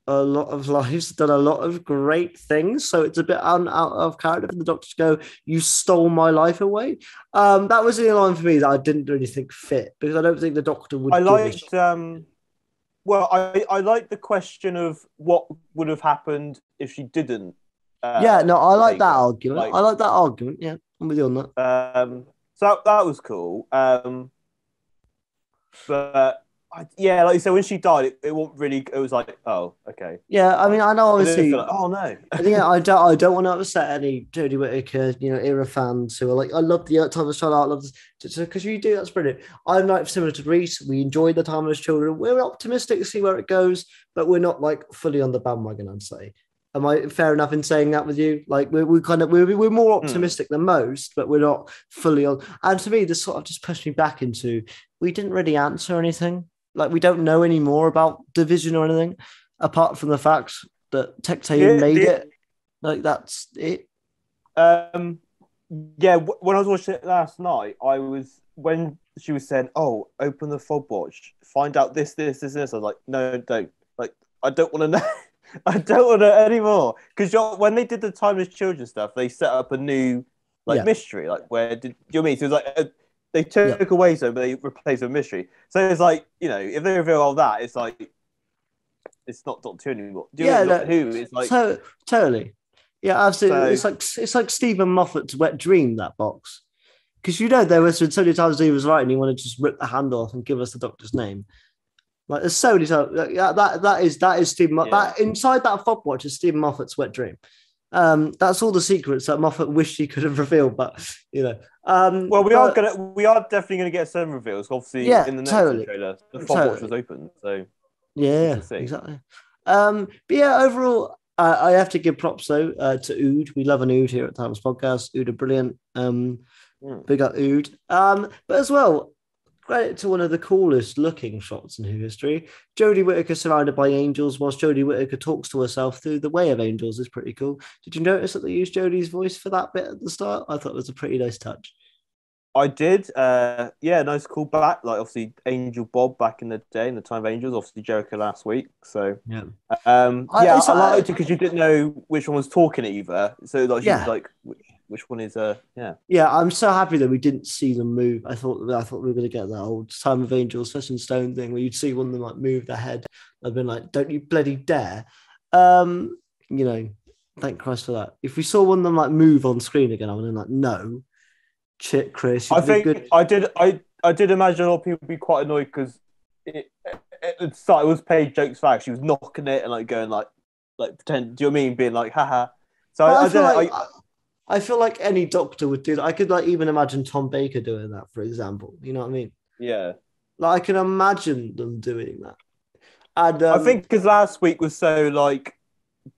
a lot of lives, done a lot of great things. So it's a bit out of character for the Doctor to go, "You stole my life away." That was the line for me that I didn't really think fit because I don't think the Doctor I would give a. liked. Well, I like the question of what would have happened if she didn't Yeah, no, I like take that her. argument. I like that argument. Yeah, I'm with you on that. So that was cool. But yeah, like you said, when she died, it wasn't really. It was like, oh, okay, Yeah, I mean, fine. I know I didn't feel obviously like, oh no. I think I don't want to upset any Jodie Whittaker, era fans who are like, I love the Timeless Child art, I love this because you do, that's brilliant. I'm like similar to Reese. We enjoyed the Timeless Children. We're optimistic to see where it goes, but we're not like fully on the bandwagon. I'd say. Am I fair enough in saying that with you? Like we're more optimistic than most, but we're not fully on. And to me, this sort of just pushed me back into we didn't really answer anything. Like we don't know any more about Division or anything, apart from the fact that Tecteun made The it. Like that's it. um yeah, when I was watching it last night, I was when she was saying, "Oh, open the fob watch, find out this." I was like, "No, don't. Like, I don't want to know. I don't want to know anymore." Because when they did the Timeless Children stuff, they set up a new like Yeah, mystery. Like, where did you know what I mean? So it was like they yeah, took away some, but they replaced with mystery. So it's like if they reveal all that, it's like it's not Doctor Who anymore. Do you know yeah. what I mean? No, Doctor Who? It's like totally. Yeah, absolutely. so. It's like Stephen Moffat's Wet Dream, that box. Because there was so many times he was writing, he wanted to just rip the hand off and give us the Doctor's name. Like there's so many times. Yeah, that is Stephen. Yeah. That inside that fob watch is Stephen Moffat's Wet Dream. That's all the secrets that Moffat wished he could have revealed, but you know. Well, But we are definitely gonna get some reveals. Obviously, yeah, in the next totally, trailer, the fob watch was totally. open, so we Yeah, can see. exactly. But yeah, overall, I have to give props though to Ood. We love an Ood here at Times Podcast. Ood are brilliant. Mm. Big up Ood. But as well, credit to one of the coolest looking shots in history. Jodie Whittaker surrounded by angels, whilst Jodie Whittaker talks to herself through the way of angels is pretty cool. Did you notice that they used Jodie's voice for that bit at the start? I thought it was a pretty nice touch. I did. Yeah, nice call back. Like obviously, Angel Bob back in the day, in the time of Angels. Obviously, Jericho last week. So, Yeah. yeah, It's I like, liked it because you didn't know which one was talking either. So like she was yeah. like, which one is yeah. Yeah, I'm so happy that we didn't see them move. I thought we were going to get that old Time of Angels, Flesh and Stone thing where you'd see one of them like move their head. I've been like, don't you bloody dare. Um, you know, thank Christ for that. If we saw one of them like move on screen again, I would have been like, no, shit, Chris, you I did a think good. I did imagine a lot of people would be quite annoyed because at the start it was paid jokes fact. She was knocking it and like going like pretend. Do you know what I mean? Being like haha. So But I I feel don't know. like I feel like any doctor would do that. I could like even imagine Tom Baker doing that, for example. You know what I mean? Yeah. Like I can imagine them doing that. And I think because last week was so like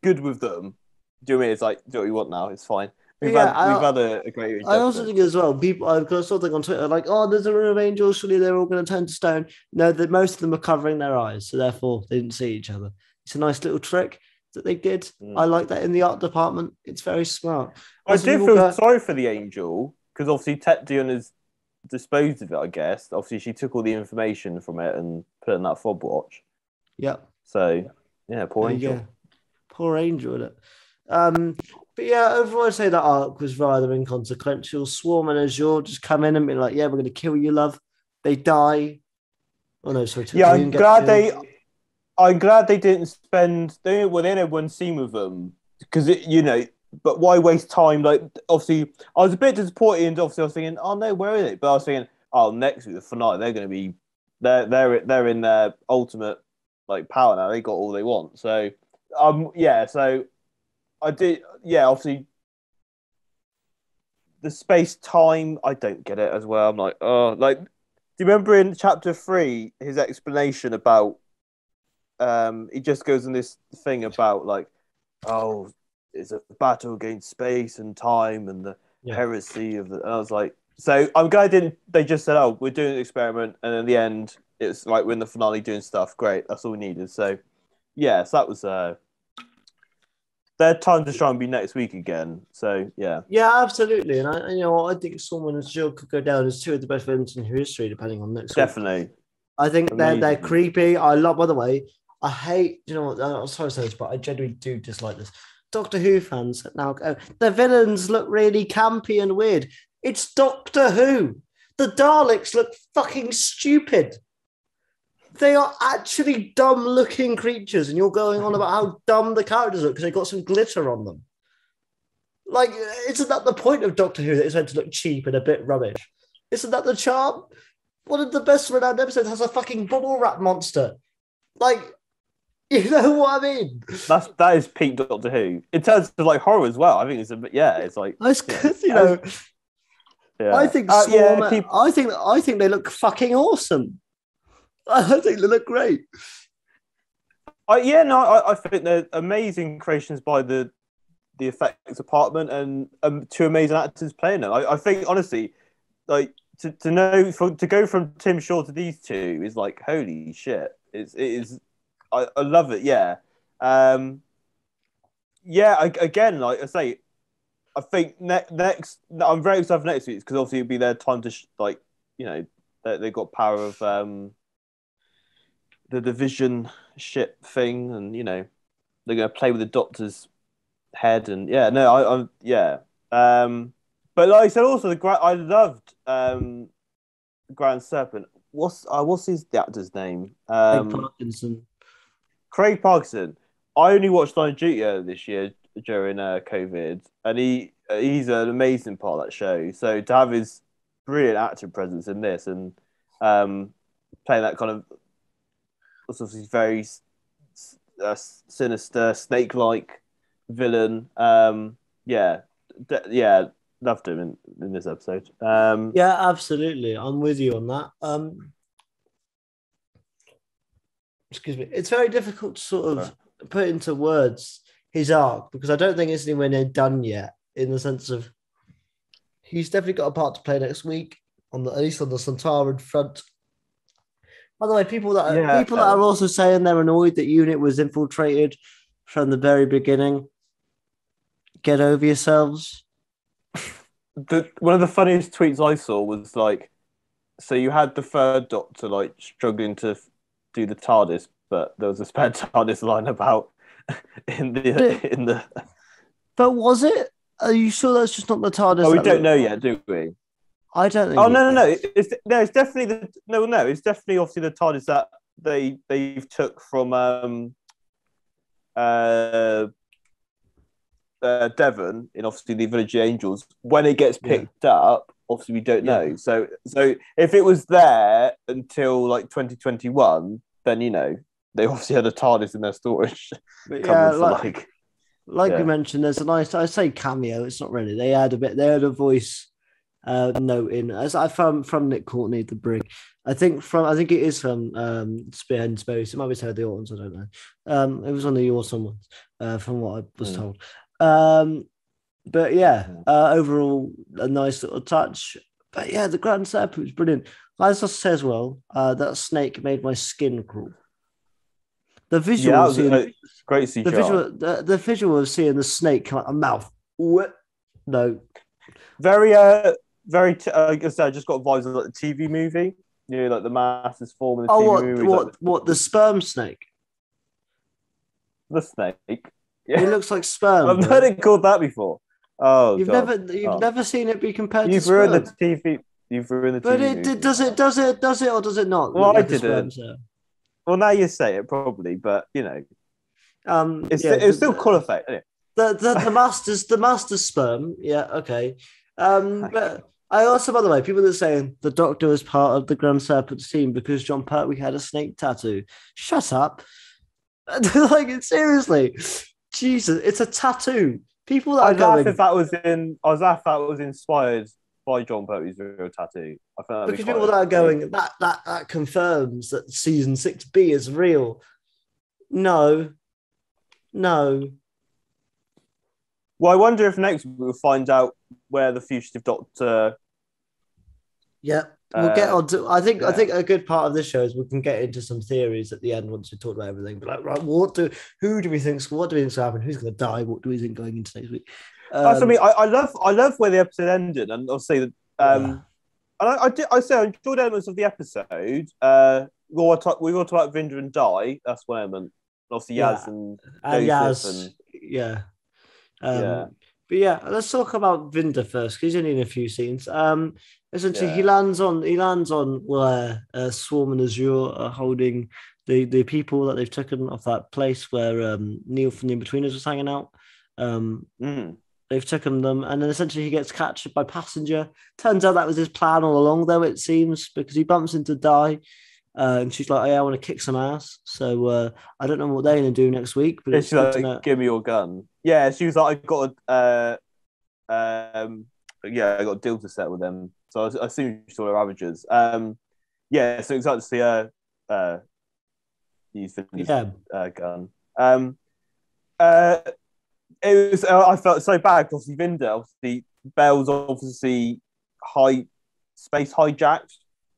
good with them. Do you know what I mean? It's like do what you want now. It's fine. yeah, We've had a great I also episode. think as well, people I've got something on Twitter like, oh, there's a room of angels, surely they're all going to turn to stone. No, that most of them are covering their eyes, so therefore they didn't see each other. It's a nice little trick that they did. I Mm. like that in the art department. It's very smart. I Also, did people feel go, sorry for the angel because obviously Tet Dion has disposed of it. I guess obviously she took all the information from it and put it in that fob watch. yeah, So yeah, poor there you angel. go. Poor angel, innit? Um, but yeah, overall, I'd say that arc was rather inconsequential. Swarm and Azure just come in and be like, yeah, we're going to kill you, love. They die. Oh no, sorry, Yeah, Toon gets killed. I'm glad they didn't spend. They had one scene with them because But why waste time? Like obviously, I was a bit disappointed. And obviously, I was thinking, oh no, where is it? But I was thinking, oh, next week the finale, they're going to be they're in their ultimate like power now. They got all they want. So yeah. So I did. Yeah, obviously, the space time, I don't get it as well. I'm like, oh, like, do you remember in chapter 3 his explanation about? He just goes in this thing about like, oh, it's a battle against space and time and the heresy of the. And I was like, so I'm glad they just said, oh, we're doing an experiment, and in the end, it's like we're in the finale doing stuff. Great, that's all we needed. So, yeah, so that was their time to try and be next week again. So yeah, absolutely. And I think someone as Jill could go down as two of the best villains in history, depending on next week. Definitely. I think they're creepy. I love. By the way, I hate. You know what? I'm sorry to say this, but I genuinely do dislike this. Doctor Who fans now go, the villains look really campy and weird. It's Doctor Who. The Daleks look fucking stupid. They are actually dumb-looking creatures, and you're going on about how dumb the characters look because they got some glitter on them. Like, isn't that the point of Doctor Who, that it's meant to look cheap and a bit rubbish? Isn't that the charm? One of the best renowned episodes has a fucking bubble wrap monster. Like, you know what I mean? That is peak Doctor Who. In terms of like horror as well, I think it's a bit. Yeah, it's like that's good. You know, I think Swarm. I think they look fucking awesome. I think they look great. I think they're amazing creations by the effects department and two amazing actors playing them. I think honestly, like to go from Tim Shaw to these two is like holy shit. It is. I love it. Yeah. Again, like I say, I think next. I'm very excited for next week because obviously it'll be their time to they got power of the division ship thing, and they're going to play with the Doctor's head, and but like I said, also I loved Grand Serpent. What's the actor's name? Craig Parkinson. I only watched Line of Duty this year during COVID, and he's an amazing part of that show. So to have his brilliant acting presence in this and playing that kind of obviously very sinister, snake-like villain. Loved him in this episode. Absolutely. I'm with you on that. Excuse me. It's very difficult to sort of put into words his arc because I don't think it's anywhere near done yet. In the sense of he's definitely got a part to play next week at least on the Santaran front. By the way, people that are also saying they're annoyed that UNIT was infiltrated from the very beginning. Get over yourselves. One of the funniest tweets I saw was like, so you had the third Doctor like struggling to do the TARDIS, but there was a spare TARDIS line about in the. But was it? Are you sure that's just not the TARDIS? Oh, we don't know yet, do we? I don't think. Oh no! It's definitely It's definitely obviously the TARDIS that they've took from Devon in obviously the Village of Angels. When it gets picked up, obviously we don't know. So if it was there until like 2021, then they obviously had a TARDIS in their storage. Like we mentioned, there's a nice, I say cameo. It's not really. They had a voice note in as I found from Nick Courtney, the brig. I think it is from Spearhead and Space. It might be Ted the Ortons, I don't know. It was on the Awesome ones, from what I was told. But overall a nice little touch. But yeah, the Grand Serpent was brilliant. As I say as well, that snake made my skin crawl. The visual, great CGI. The visual of seeing the snake come out of the mouth. No, very very. I guess I just got vibes of like the TV movie. Like the mass is forming. What the sperm snake? The snake. Yeah. It looks like sperm. I've heard it called that before. Oh, you've never seen it be compared to sperm. You've ruined the TV. But does it or does it not? Well, I didn't. Well, now you say it probably, but it's still cool effect. Anyway. The master's sperm. Yeah, okay. But I also, by the way, people that are saying the Doctor was part of the Grand Serpent's team because John Pertwee had a snake tattoo. Shut up! Like seriously, Jesus, it's a tattoo. People that I'd are laugh going if that was in. I was laugh if that was inspired by John Pertwee's real tattoo. I think that'd be because quite people that are funny. going that confirms that season 6B is real. No, no. Well, I wonder if next week we'll find out where the fugitive doctor. Yeah, we'll get on to. I think a good part of this show is we can get into some theories at the end once we talk about everything. But like, right, what do we think's going to happen? Who's going to die? What do we think going into next week? I mean, I love where the episode ended, and I'll say that. And I say I enjoyed elements of the episode. We all talk about Vinder and Di. That's one element. Obviously, Yaz and Joseph yeah. Yeah. But yeah, let's talk about Vinder first because he's only in a few scenes. Essentially, he lands on where Swarm and Azure are holding the people that they've taken off that place where Neil from the Inbetweeners was hanging out. They've taken them, and then essentially he gets captured by Passenger. Turns out that was his plan all along, though it seems, because he bumps into Di. And she's like, "Hey, I want to kick some ass." So I don't know what they're going to do next week, but it's good to know. Give me your gun. Yeah, she was like, I got a deal to set with them. So I assume she saw her averages. Yeah, so excited to see her use Vinder's gun. It was. I felt so bad because Vinder, obviously, Bell's obviously space hijacked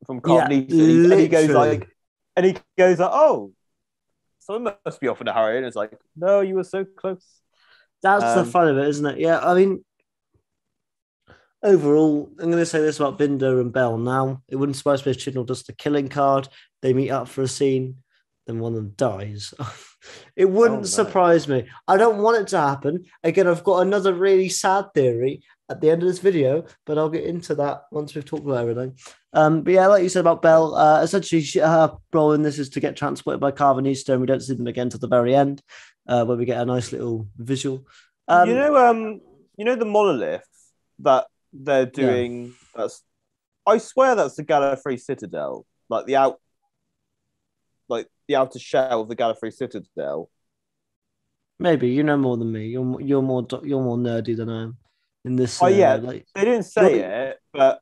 from Carmelita, and he goes like, "Oh, someone must be off in a hurry," and it's like, "No, you were so close." That's the fun of it, isn't it? Yeah, I mean, overall, I'm going to say this about Vinder and Bell now. It wouldn't surprise me if Chibnall does the killing card. They meet up for a scene, then one of them dies. It wouldn't surprise me. I don't want it to happen. Again, I've got another really sad theory at the end of this video, but I'll get into that once we've talked about everything. But yeah, like you said about Belle, essentially her role in this is to get transported by Carvanista, and we don't see them again to the very end, where we get a nice little visual. You know the monolith that they're doing. Yeah. I swear that's the Gallifrey Citadel, like the outer shell of the Gallifrey Citadel. Maybe you know more than me. You're more nerdy than I am in this. They didn't say it, but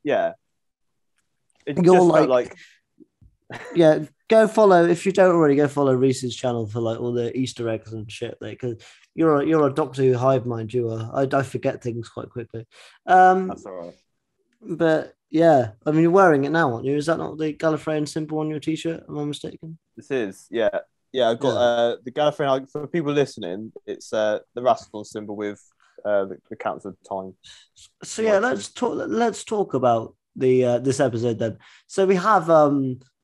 yeah, it just felt like. Yeah, go follow if you don't already. Go follow Reese's channel for like all the Easter eggs and shit there, because you're a Doctor Who hive mind. You are. I forget things quite quickly. That's all right. But yeah, I mean, you're wearing it now, aren't you? Is that not the Gallifreyan symbol on your t-shirt? Am I mistaken? This is, yeah. I've got the Gallifreyan. For people listening, it's the Rascal symbol with the Council of Time. So yeah, let's talk about the this episode then. So we have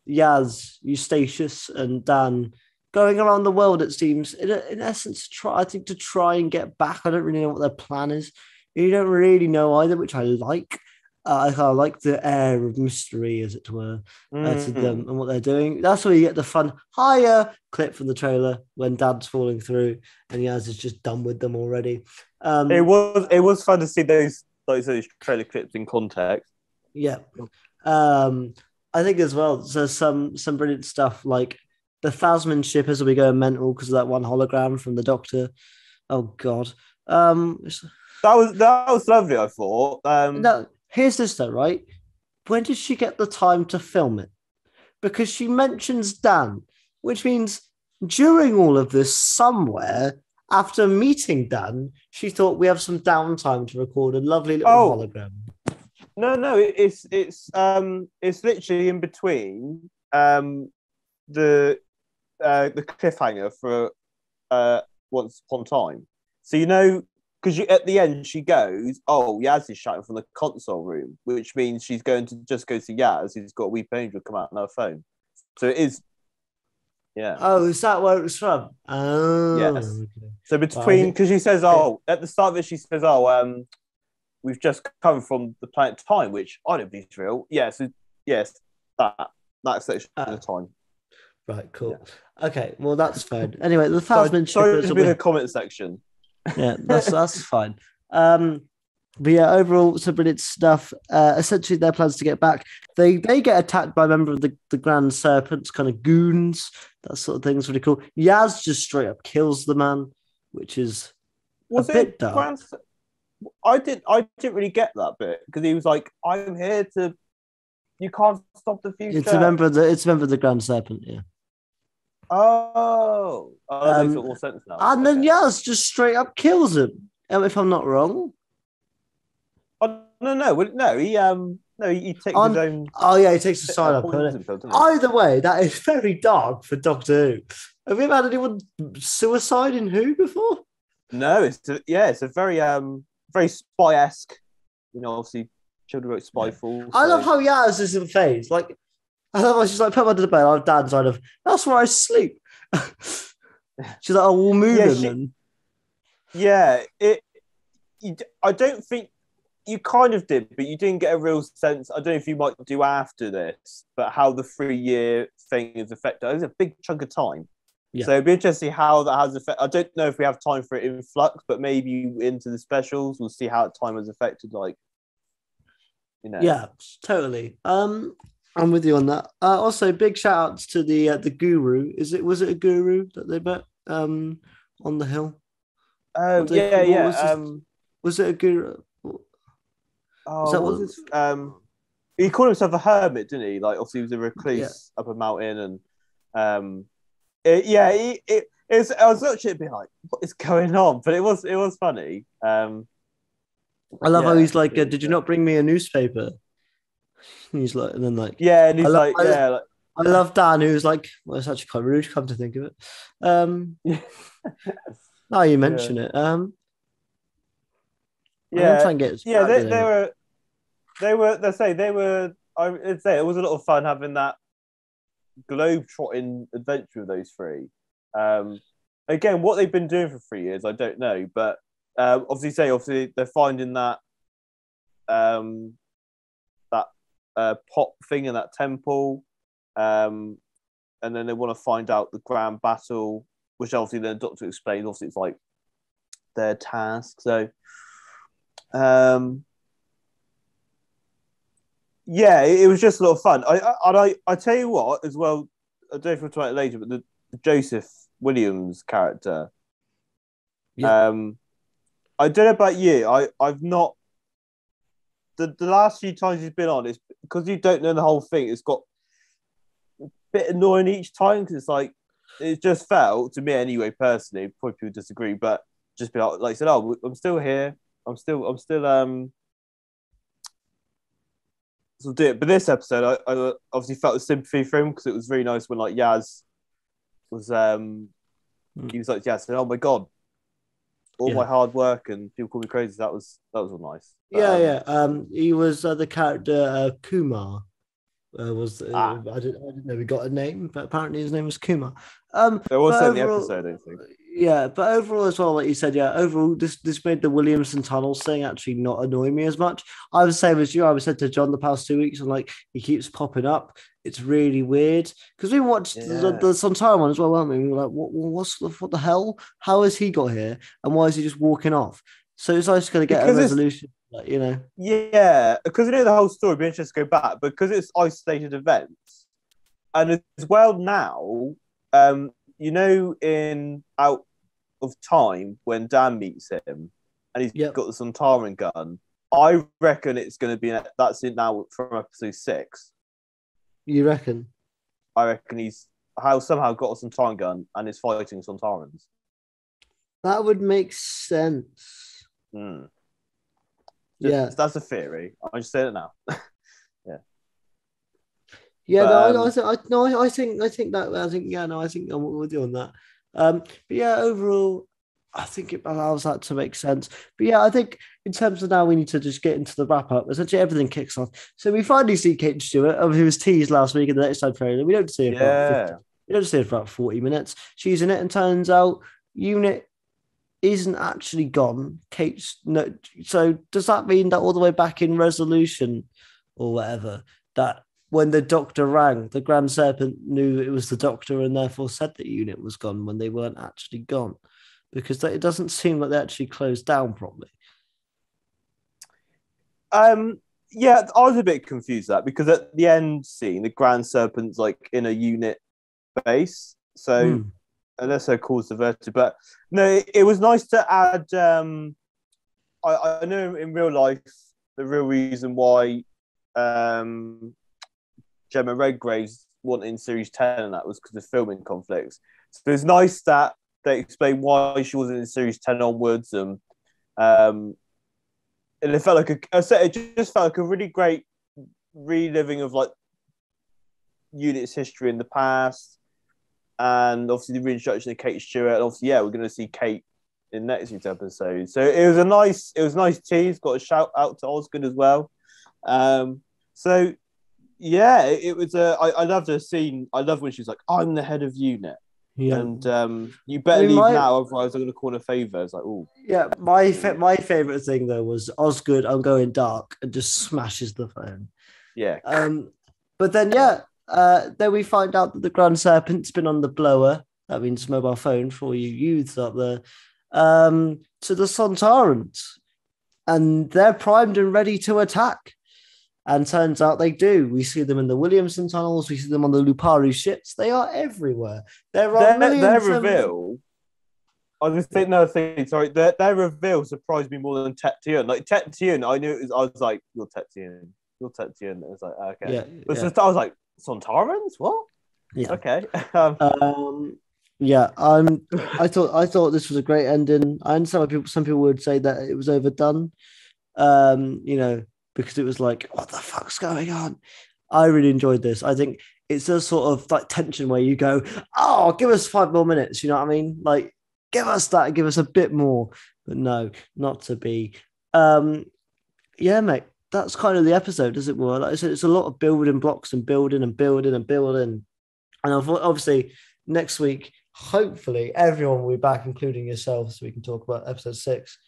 Yaz, Eustachius, and Dan going around the world. It seems, in essence, to try and get back. I don't really know what their plan is. You don't really know either, which I like. I kind of like the air of mystery, as it were, to them and what they're doing. That's where you get the fun higher clip from the trailer when Dad's falling through and Yaz is just done with them already. It was fun to see those trailer clips in context. Yeah, I think as well. There's some brilliant stuff like the Phasmin ship as we go mental because of that one hologram from the Doctor. Oh God, that was lovely. I thought. No. Here's this though, right? When did she get the time to film it? Because she mentions Dan, which means during all of this, somewhere after meeting Dan, she thought we have some downtime to record a lovely little hologram. No, it's literally in between the cliffhanger for Once Upon a Time. So because at the end she goes, "Oh, Yaz is shouting from the console room," which means she's going to just go to Yaz, who's got a weep angel come out on her phone. So it is, yeah. Oh, is that where it was from? Oh, yes. Okay. So between, because she says, at the start of it, she says, we've just come from the planet Time, which I don't think is real. Yeah, so yes, that section of time. Right, cool. Yeah. Okay, well that's fine. Anyway, the Phasmin sorry to be in the comment section. Yeah, that's fine. But yeah, overall, some brilliant stuff. Essentially, their plans to get back. They get attacked by a member of the Grand Serpents, kind of goons. That sort of thing is really cool. Yaz just straight up kills the man, which is Was a it bit dark. Grand? I didn't really get that bit because he was like, "I'm here to. You can't stop the future." It's a member of the Grand Serpent, yeah. That makes a lot more sense now. And then Yaz just straight up kills him. If I'm not wrong. Oh, no. He takes his own. Oh yeah, he takes the side up. Either way, that is very dark for Doctor Who. Have we ever had anyone suicide in Who before? No, it's a very very spy-esque. Obviously, children wrote Spyfall. I love how Yaz is in phase. Like, I love how she's like, put him under the bed. I'm Dan's side of. That's where I sleep. She's like, oh, we'll move him then. Yeah, I don't think you kind of did, but you didn't get a real sense. I don't know if you might do after this, but how the 3-year thing is affected. It's a big chunk of time. Yeah. So it'd be interesting how that has affected. I don't know if we have time for it in Flux, but maybe into the specials, we'll see how time has affected. Yeah, totally. I'm with you on that. Also, big shout outs to the guru. Was it a guru that they met on the hill? Oh was it a guru? He called himself a hermit, didn't he? Like, obviously, he was a recluse up a mountain, and I was watching it, being like, "What is going on?" But it was funny. I love how he's like, "Did you not bring me a newspaper?" He's like, and then like, and he's I love Dan, who's like, well, it's actually quite rude. Come to think of it. Now you mention it. I'm trying to get they were. I'd say it was a lot of fun having that globe-trotting adventure with those three. Again, what they've been doing for 3 years, I don't know, but obviously they're finding that pop thing in that temple, and then they want to find out the grand battle, which obviously the Doctor explains. Obviously, it's like their task. So, it was just a lot of fun. I tell you what, as well. I don't know if we'll talk about it later, but the Joseph Williams character. Yeah. I don't know about you. I've not. The last few times he's been on, it's because you don't know the whole thing. It's got a bit annoying each time because it's like it just felt to me anyway. Personally, probably people disagree, but just be like I said, oh, I'm still here. I'm still So do it. But this episode, I obviously felt the sympathy for him because it was very nice when like Yaz was he was like Yaz said, "Oh my god, all my hard work and people call me crazy." That was all nice. He was the character Kumar. I didn't know he got a name, but apparently his name was Kumar. There was in the episode, I think. Yeah, but overall as well, like you said, overall this made the Williamson tunnels thing actually not annoy me as much. I was the same as you. I was said to John the past 2 weeks, and like he keeps popping up. It's really weird because we watched the Sontaran one as well, weren't we? We were like, what the hell? How has he got here, and why is he just walking off? So it's nice to get a resolution. Yeah, because the whole story, it'd be interesting to go back because it's isolated events, and as well now, in Out of Time when Dan meets him and he's got the Sontaran gun, I reckon it's going to be that's it now from episode 6. You reckon? I reckon he's somehow got a Sontaran gun and is fighting Sontarans. That would make sense. That's a theory. I'm just saying it now. I think I'm with you on that. But overall, I think it allows that to make sense. But I think in terms of now, we need to just get into the wrap up. Essentially, everything kicks off. So we finally see Kate Stewart, who was teased last week in the next time trailer. We don't see her. We don't see her for about 40 minutes. She's in it, and turns out Unit isn't actually gone. So does that mean that all the way back in Resolution or whatever, that when the Doctor rang, the Grand Serpent knew it was the Doctor and therefore said that Unit was gone when they weren't actually gone? Because it doesn't seem like they actually closed down properly. I was a bit confused that because at the end scene, the Grand Serpent's like in a Unit base. So unless her call's diverted. But no, it was nice to add. I know in real life the real reason why Gemma Redgrave's wanting Series 10 and that was because of filming conflicts. So it's nice that they explain why she wasn't in Series 10 onwards, and it felt like it just felt like a really great reliving of like Unit's history in the past, and obviously the reintroduction of Kate Stewart. And obviously, we're going to see Kate in next week's episode. So it was a nice tease. Got a shout out to Osgood as well. So yeah, it was. I loved her scene. I love when she's like, "I'm the head of unit." Yeah. And you better leave now, otherwise I'm going to call a favour. It's like, oh. Yeah, my favourite thing, though, was Osgood, I'm going dark, and just smashes the phone. Yeah. But then, then we find out that the Grand Serpent's been on the blower. That means mobile phone for you youths up there. To the Sontarans. And they're primed and ready to attack. And turns out they do. We see them in the Williamson tunnels. We see them on the Lupari ships. They are everywhere. Their reveal. I just think another thing. Sorry, their reveal surprised me more than Tetian. Like Tetian, I knew it was. I was like, "You're Tetian. You're Tetian." It was like, okay. Yeah. But I was like, "Sontarans? What?" Yeah. Okay. I thought this was a great ending. I understand why some people would say that it was overdone. Because it was like, what the fuck's going on? I really enjoyed this. I think it's a sort of like tension where you go, oh, give us 5 more minutes. You know what I mean? Like, give us that, give us a bit more. But no, not to be. Mate, that's kind of the episode, as it were. Like I said, it's a lot of building blocks and building and building and building. And obviously, next week, hopefully, everyone will be back, including yourself, so we can talk about episode 6.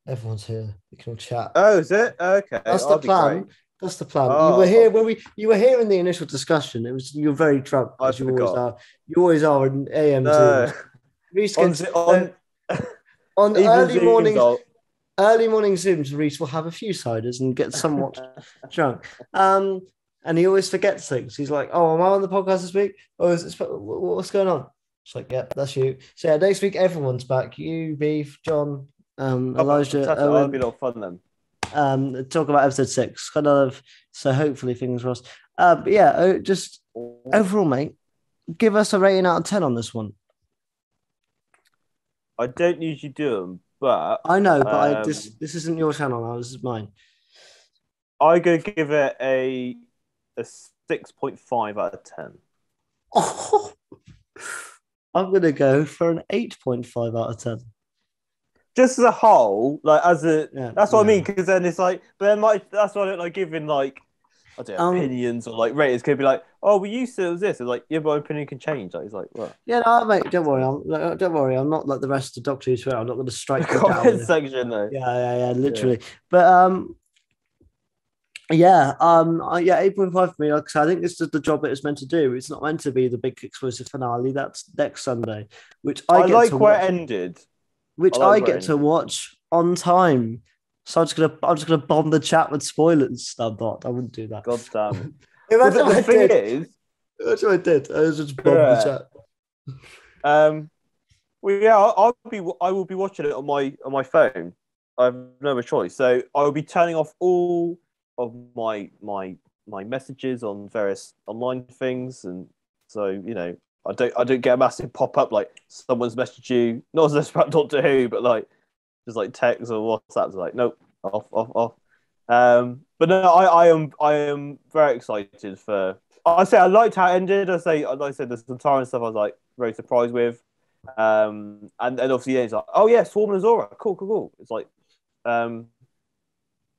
Everyone's here. We can all chat. Oh, is it? Okay. That's the plan. That's the plan. Oh. You were here when you were here in the initial discussion. You were very drunk, as you always are. You always are in AM Zooms. On early morning Zooms, Reese will have a few ciders and get somewhat drunk. And he always forgets things. He's like, "Oh, am I on the podcast this week? Oh, what's going on?" It's like, "Yeah, that's you." So yeah, next week everyone's back. You, Beef, John. Elijah, that'll be a lot of fun then. Talk about episode 6, kind of. So hopefully, fingers crossed. Just overall, mate, give us a rating out of 10 on this one. I don't usually do them, but I know, but this isn't your channel now. This is mine. I'm gonna give it a 6.5 out of 10. Oh, I'm gonna go for an 8.5 out of 10. Just as a whole, that's what I mean. Because then it's like, but then that's why I don't like giving like, I don't know, opinions or like ratings. Could be like, oh, we used to it was this. It's like, yeah, but my opinion can change. Like, it's like, what? Yeah, no, mate, don't worry. Don't worry. I'm not like the rest of Doctor Who's fair. I'm not going to strike the comment section though. Yeah, literally. Yeah. But 8.5 for me. Like I said, I think this is the job it is meant to do. It's not meant to be the big explosive finale. That's next Sunday, which I get like to where watch. it ended. Which I get to watch on time. So I'm just gonna bomb the chat with spoilers. I'm not. I wouldn't do that. God damn it. Imagine the thing is, that's what I did. I was just bomb the chat. I will be watching it on my phone. I have no other choice. So I will be turning off all of my messages on various online things, and so I don't get a massive pop up like someone's messaged you, not as about Doctor Who, but like just like text or WhatsApp. Like nope, off. But no, I am very excited for. I liked how it ended. Like I said, the Sontaran stuff I was like very surprised with, and obviously it's like, oh yeah, Swarm and Azora, cool. It's like,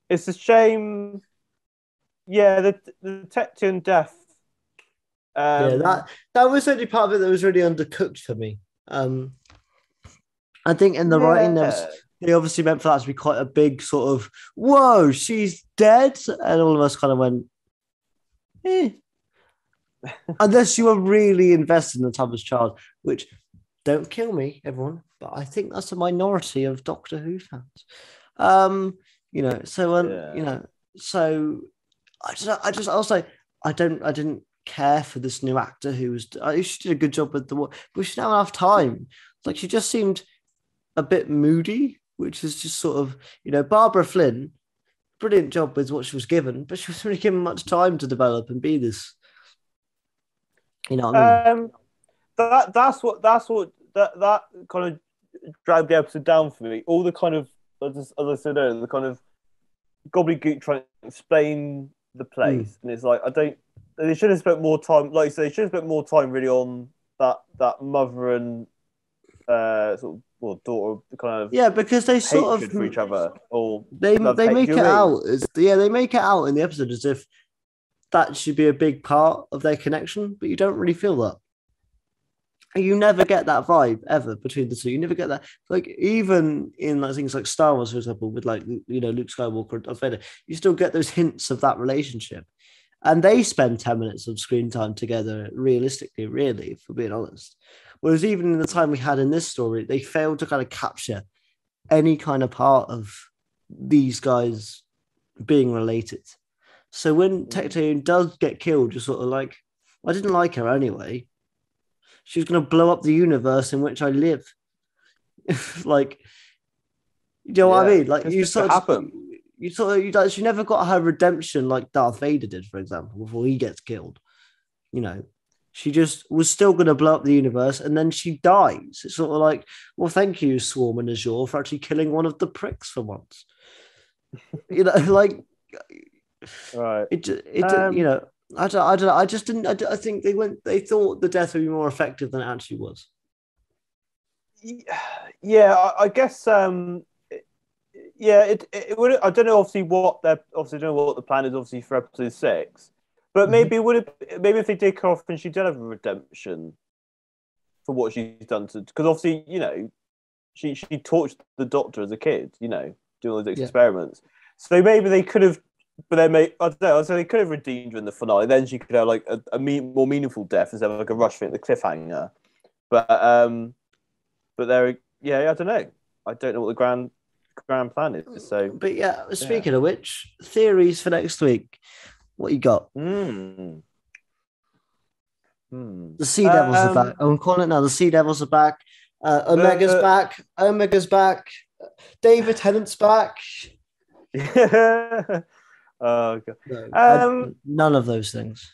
it's a shame. Yeah, the Tecton death. That was only part of it that was really undercooked for me. I think in the writing they obviously meant for that to be quite a big sort of whoa, she's dead, and all of us kind of went, unless you were really invested in the Thomas Child, which don't kill me, everyone, but I think that's a minority of Doctor Who fans. So I was like, I didn't care for this new actor she did a good job with but she didn't have enough time. Like she just seemed a bit moody, which is just sort of, Barbara Flynn, brilliant job with what she was given, but she wasn't really given much time to develop and be this. You know what I mean? That's what that kind of dragged the episode down for me. All the kind of, as I said earlier, the kind of gobbledygook trying to explain the place, and it's like they should have spent more time. Like you say, they should have spent more time really on that mother and daughter kind of because they sort of for each other, or they make it out as they make it out in the episode as if that should be a big part of their connection, but you don't really feel that. You never get that vibe ever between the two. You never get that. Like even in things like Star Wars, for example, with Luke Skywalker and Darth Vader, you still get those hints of that relationship. And they spend 10 minutes of screen time together, realistically, really, if we're being honest. Whereas even in the time we had in this story, they failed to kind of capture any kind of part of these guys being related. So when Tecteun does get killed, you're sort of like, I didn't like her anyway. She was going to blow up the universe in which I live. Like, you know what I mean? Like she never got her redemption like Darth Vader did, for example, before he gets killed. She just was still going to blow up the universe, and then she dies. It's sort of like, well, thank you, Swarm and Azure, for actually killing one of the pricks for once. Like, right? I don't know. I just didn't. I think they thought the death would be more effective than it actually was. Yeah, I guess. It would. I don't know. Obviously, don't know what the plan is. Obviously, for episode 6, but maybe maybe if they did cut off and she did have a redemption for what she's done to, because obviously she tortured the Doctor as a kid. Doing all those experiments. So maybe they could have. But then, I don't know. So they could have redeemed her in the finale. Then she could have like a more meaningful death instead of like a rush thing, the cliffhanger. But there, I don't know. I don't know what the grand plan is. So, but speaking of which, theories for next week. What you got? The Sea Devils are back. I'm calling it now. The Sea Devils are back. Omega's back. Omega's back. David Tennant's back. Oh god! No, none of those things.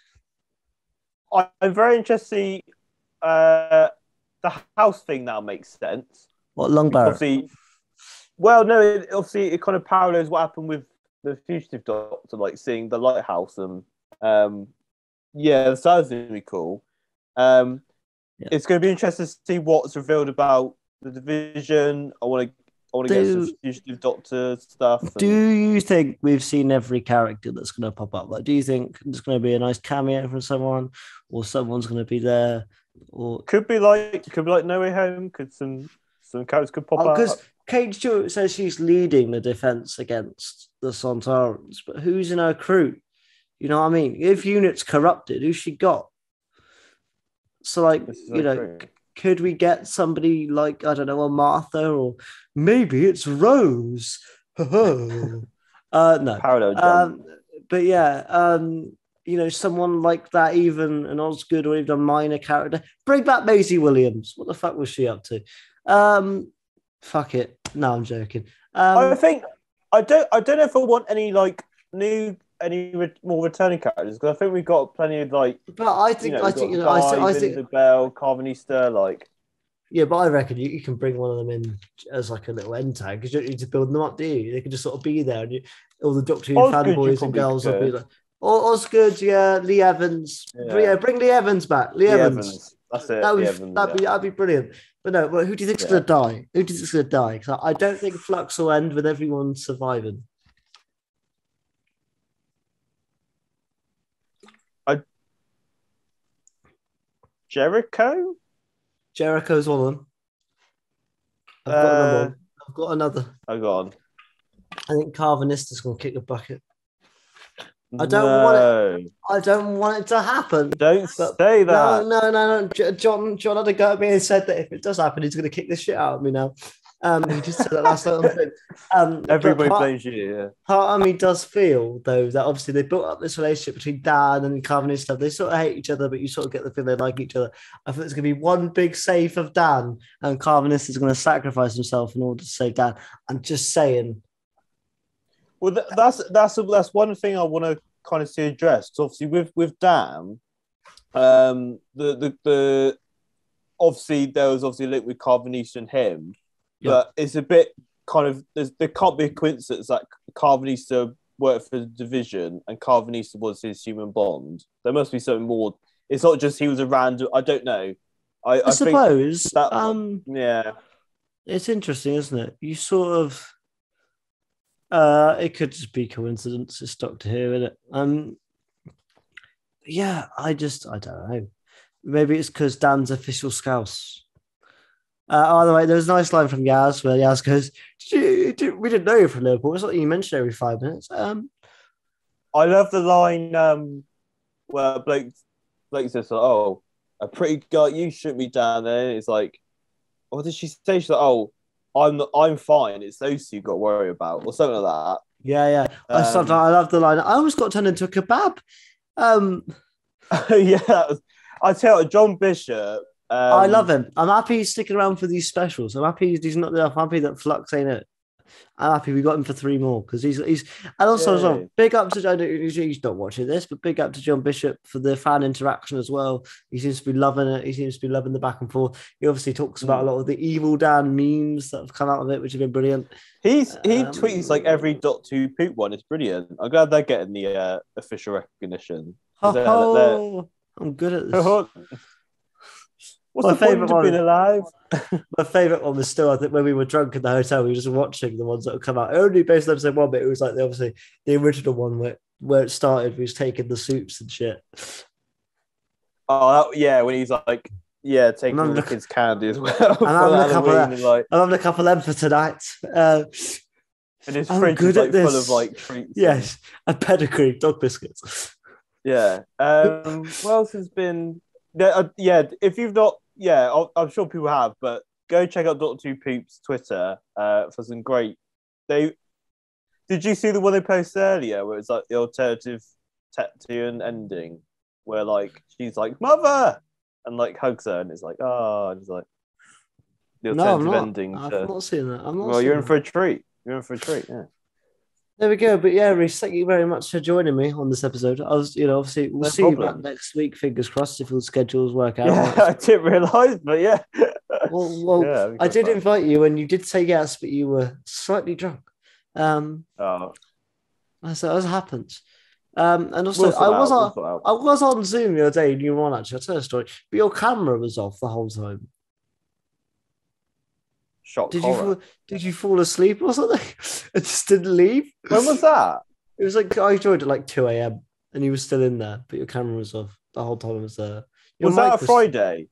I'm very interested. The house thing now makes sense. What, Longbarrow? It kind of parallels what happened with the Fugitive Doctor, like seeing the lighthouse, and the stars going to be cool. It's going to be interesting to see what's revealed about the division. I want to get some Fugitive Doctor stuff. Do you think we've seen every character that's going to pop up? Like, do you think there's going to be a nice cameo from someone, or someone's going to be there? Or could be like No Way Home. Could some characters could pop up? Because Kate Stewart says she's leading the defense against the Sontarans, but who's in her crew? You know what I mean? If Unit's corrupted, who's she got? So, like, could we get somebody like, I don't know, a Martha, or maybe it's Rose? No. Parallel but someone like that, even an Osgood or even a minor character. Bring back Maisie Williams. What the fuck was she up to? Fuck it. No, I'm joking. I think I don't know if I want any like more returning characters, because I think we've got plenty of like. But I think Isabel, Carvanista, like. Yeah, but I reckon you can bring one of them in as like a little end tag, because you don't need to build them up, do you? They can just sort of be there, and all the Doctor Who fanboys and girls will be like, Osgood, Lee Evans, bring Lee Evans back. Lee Evans. That's it. That'd be brilliant. But no, who do you think's going to die? Who do you think's going to die? Because I don't think Flux will end with everyone surviving. Jericho? Jericho's one of them. I've got another one. I've got another. Oh, go on. I think Carvanista's going to kick the bucket. I don't want it to happen. Don't say that. No. John had a go at me and said that if it does happen, he's going to kick the shit out of me now. He just said that last night on the thing. But Everybody blames you. Yeah. part of me does feel though that obviously they built up this relationship between Dan and Carvin and stuff. They sort of hate each other, but you sort of get the feeling they like each other. I think it's going to be one big save of Dan, and Carvinist is going to sacrifice himself in order to save Dan. I'm just saying. Well, that's one thing I want to kind of see addressed. Obviously, with Dan, the obviously there was obviously a link with Carvanista and him, but it's a bit kind of there can't be a coincidence that Carvanista worked for the division and Carvanista was his human bond. There must be something more. It's not just he was a random. I don't know. I suppose that, yeah, it's interesting, isn't it? You sort of. It could just be coincidence. It's Doctor Who, isn't it? Yeah, I don't know. Maybe it's because Dan's official Scouse. By the way, there was a nice line from Yaz where Yaz goes, we didn't know you from Liverpool. It's like you mentioned every 5 minutes. I love the line where Blake says, "Oh, a pretty girl, you shouldn't be down there." It's like, what did she say? She's like, "Oh, I'm fine. It's those two you got to worry about," or something like that. Yeah. I love the line. I almost got turned into a kebab. Yeah, I tell you, John Bishop. I love him. I'm happy he's sticking around for these specials. I'm happy he's not there. I'm happy that Flux ain't it. I'm happy we got him for 3 more because he's and also as well, big up to he's not watching this, but big up to John Bishop for the fan interaction as well. He seems to be loving it. He seems to be loving the back and forth. He obviously talks about a lot of the evil Dan memes that have come out of it, which have been brilliant. He tweets like every .2 poop one. It's brilliant. I'm glad they're getting the official recognition. I'm good at this. What's my favorite one? Being alive? My favorite one was still, I think, when we were drunk in the hotel, we were just watching the ones that would come out. Only based on episode 1, but it was like obviously the original one where it started. We was taking the soups and shit. Oh yeah, when he's like, taking all the kids' candy as well. I'm having a couple of them for tonight. And his fridge is like full of like treats. Yes, a pedigree dog biscuits. Yeah. What else has been? If you've not, I'm sure people have, but go check out Dr. Two Poops Twitter for some great. Did you see the one they posted earlier where it's like the alternative Tecton ending, where like she's like mother and like hugs her and it's like and it's like the alternative ending. I've not seen that. Well, you're in for a treat. Yeah. There we go. But yeah, Reece, thank you very much for joining me on this episode. Obviously, we'll see you back next week. Fingers crossed if the schedules work out. Yeah, I didn't realise, but yeah. Well, I did invite you, and you did say yes, but you were slightly drunk. So as happens. And also, I was on Zoom the other day, and you were on actually. I'll tell you a story. But your camera was off the whole time. Did you fall asleep or something? It just didn't leave. When was that? It was like I joined at like 2 a.m. and you were still in there, but your camera was off the whole time. It was there. Was that a Friday?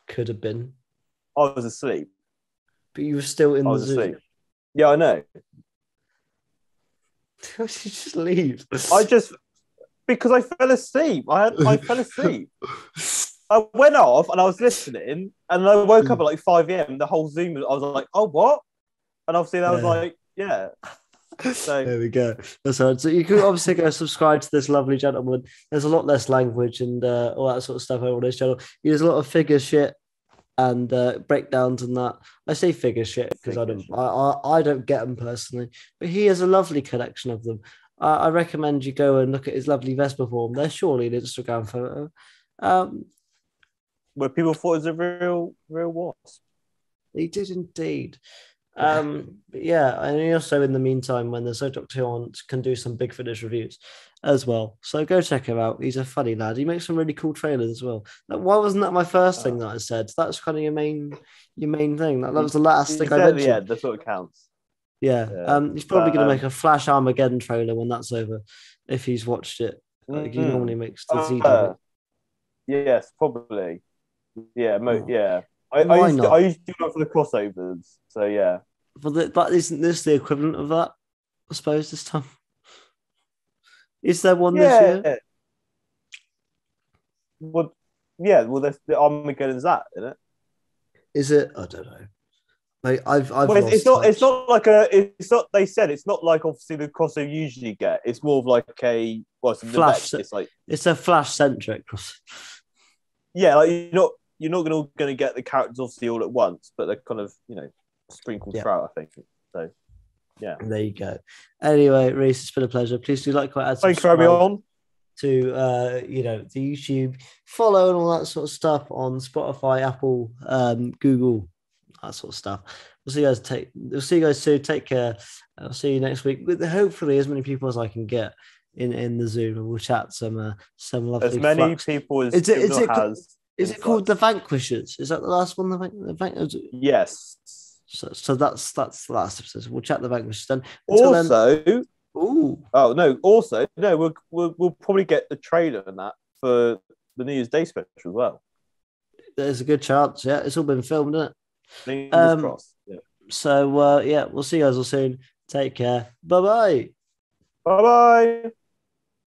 Could have been. I was asleep, but you were still in the Zoom. Asleep. Yeah, I know. How did you just leave? Because I fell asleep. I fell asleep. I went off and I was listening, and I woke up at like 5 a.m. The whole Zoom, I was like, "Oh, what?" And obviously, I was like, "Yeah." So there we go. That's right. So you can obviously go subscribe to this lovely gentleman. There's a lot less language and all that sort of stuff over this channel. He does a lot of figure shit and breakdowns and that. I say figure shit because I don't get them personally, but he has a lovely collection of them. I recommend you go and look at his lovely Vespa form. They're surely an Instagram photo. Where people thought it was a real wasp. He did indeed. But yeah, and also in the meantime, when the So Doctor on can do some Big Finish reviews as well. So go check him out. He's a funny lad. He makes some really cool trailers as well. Why wasn't that my first thing that I said? That's kind of your main thing. That was the last thing I mentioned. Yeah, that's what counts. Yeah. He's probably going to make a Flash Armageddon trailer when that's over, if he's watched it. Like he normally makes the CW. Yes, probably. Yeah, yeah. I used to do that for the crossovers. So yeah. But isn't this the equivalent of that? I suppose this time. Is there one this year? Well, yeah. Well, the Armageddon's that, isn't it? Is it? I don't know. Like I've Well, lost not. touch. It's not like a. It's not. They said it's not like obviously the cross they usually get. It's more of like a. Well, it's Flash. it's like It's a Flash centric cross. yeah, like you're not going to get the characters obviously all at once, but they're kind of sprinkled Yeah. throughout. I think so. Yeah. There you go. Anyway, Reese, it's been a pleasure. Please do like, comment, add, Thanks for having me on. to the YouTube, follow and all that sort of stuff on Spotify, Apple, Google, that sort of stuff. We'll see you guys soon. Take care. I'll see you next week with hopefully as many people as I can get in the Zoom, and we'll chat some lovely as many Flux. people as Is it called Flux. the Vanquishers? Is that the last one? The Yes. So that's the last episode. We'll chat the Vanquishers then. Also, ooh. Oh no! Also, no. We'll probably get the trailer and that for the New Year's Day special as well. There's a good chance. Yeah, it's all been filmed, isn't it? Fingers crossed. Yeah. So we'll see you guys all soon. Take care. Bye bye. Bye bye.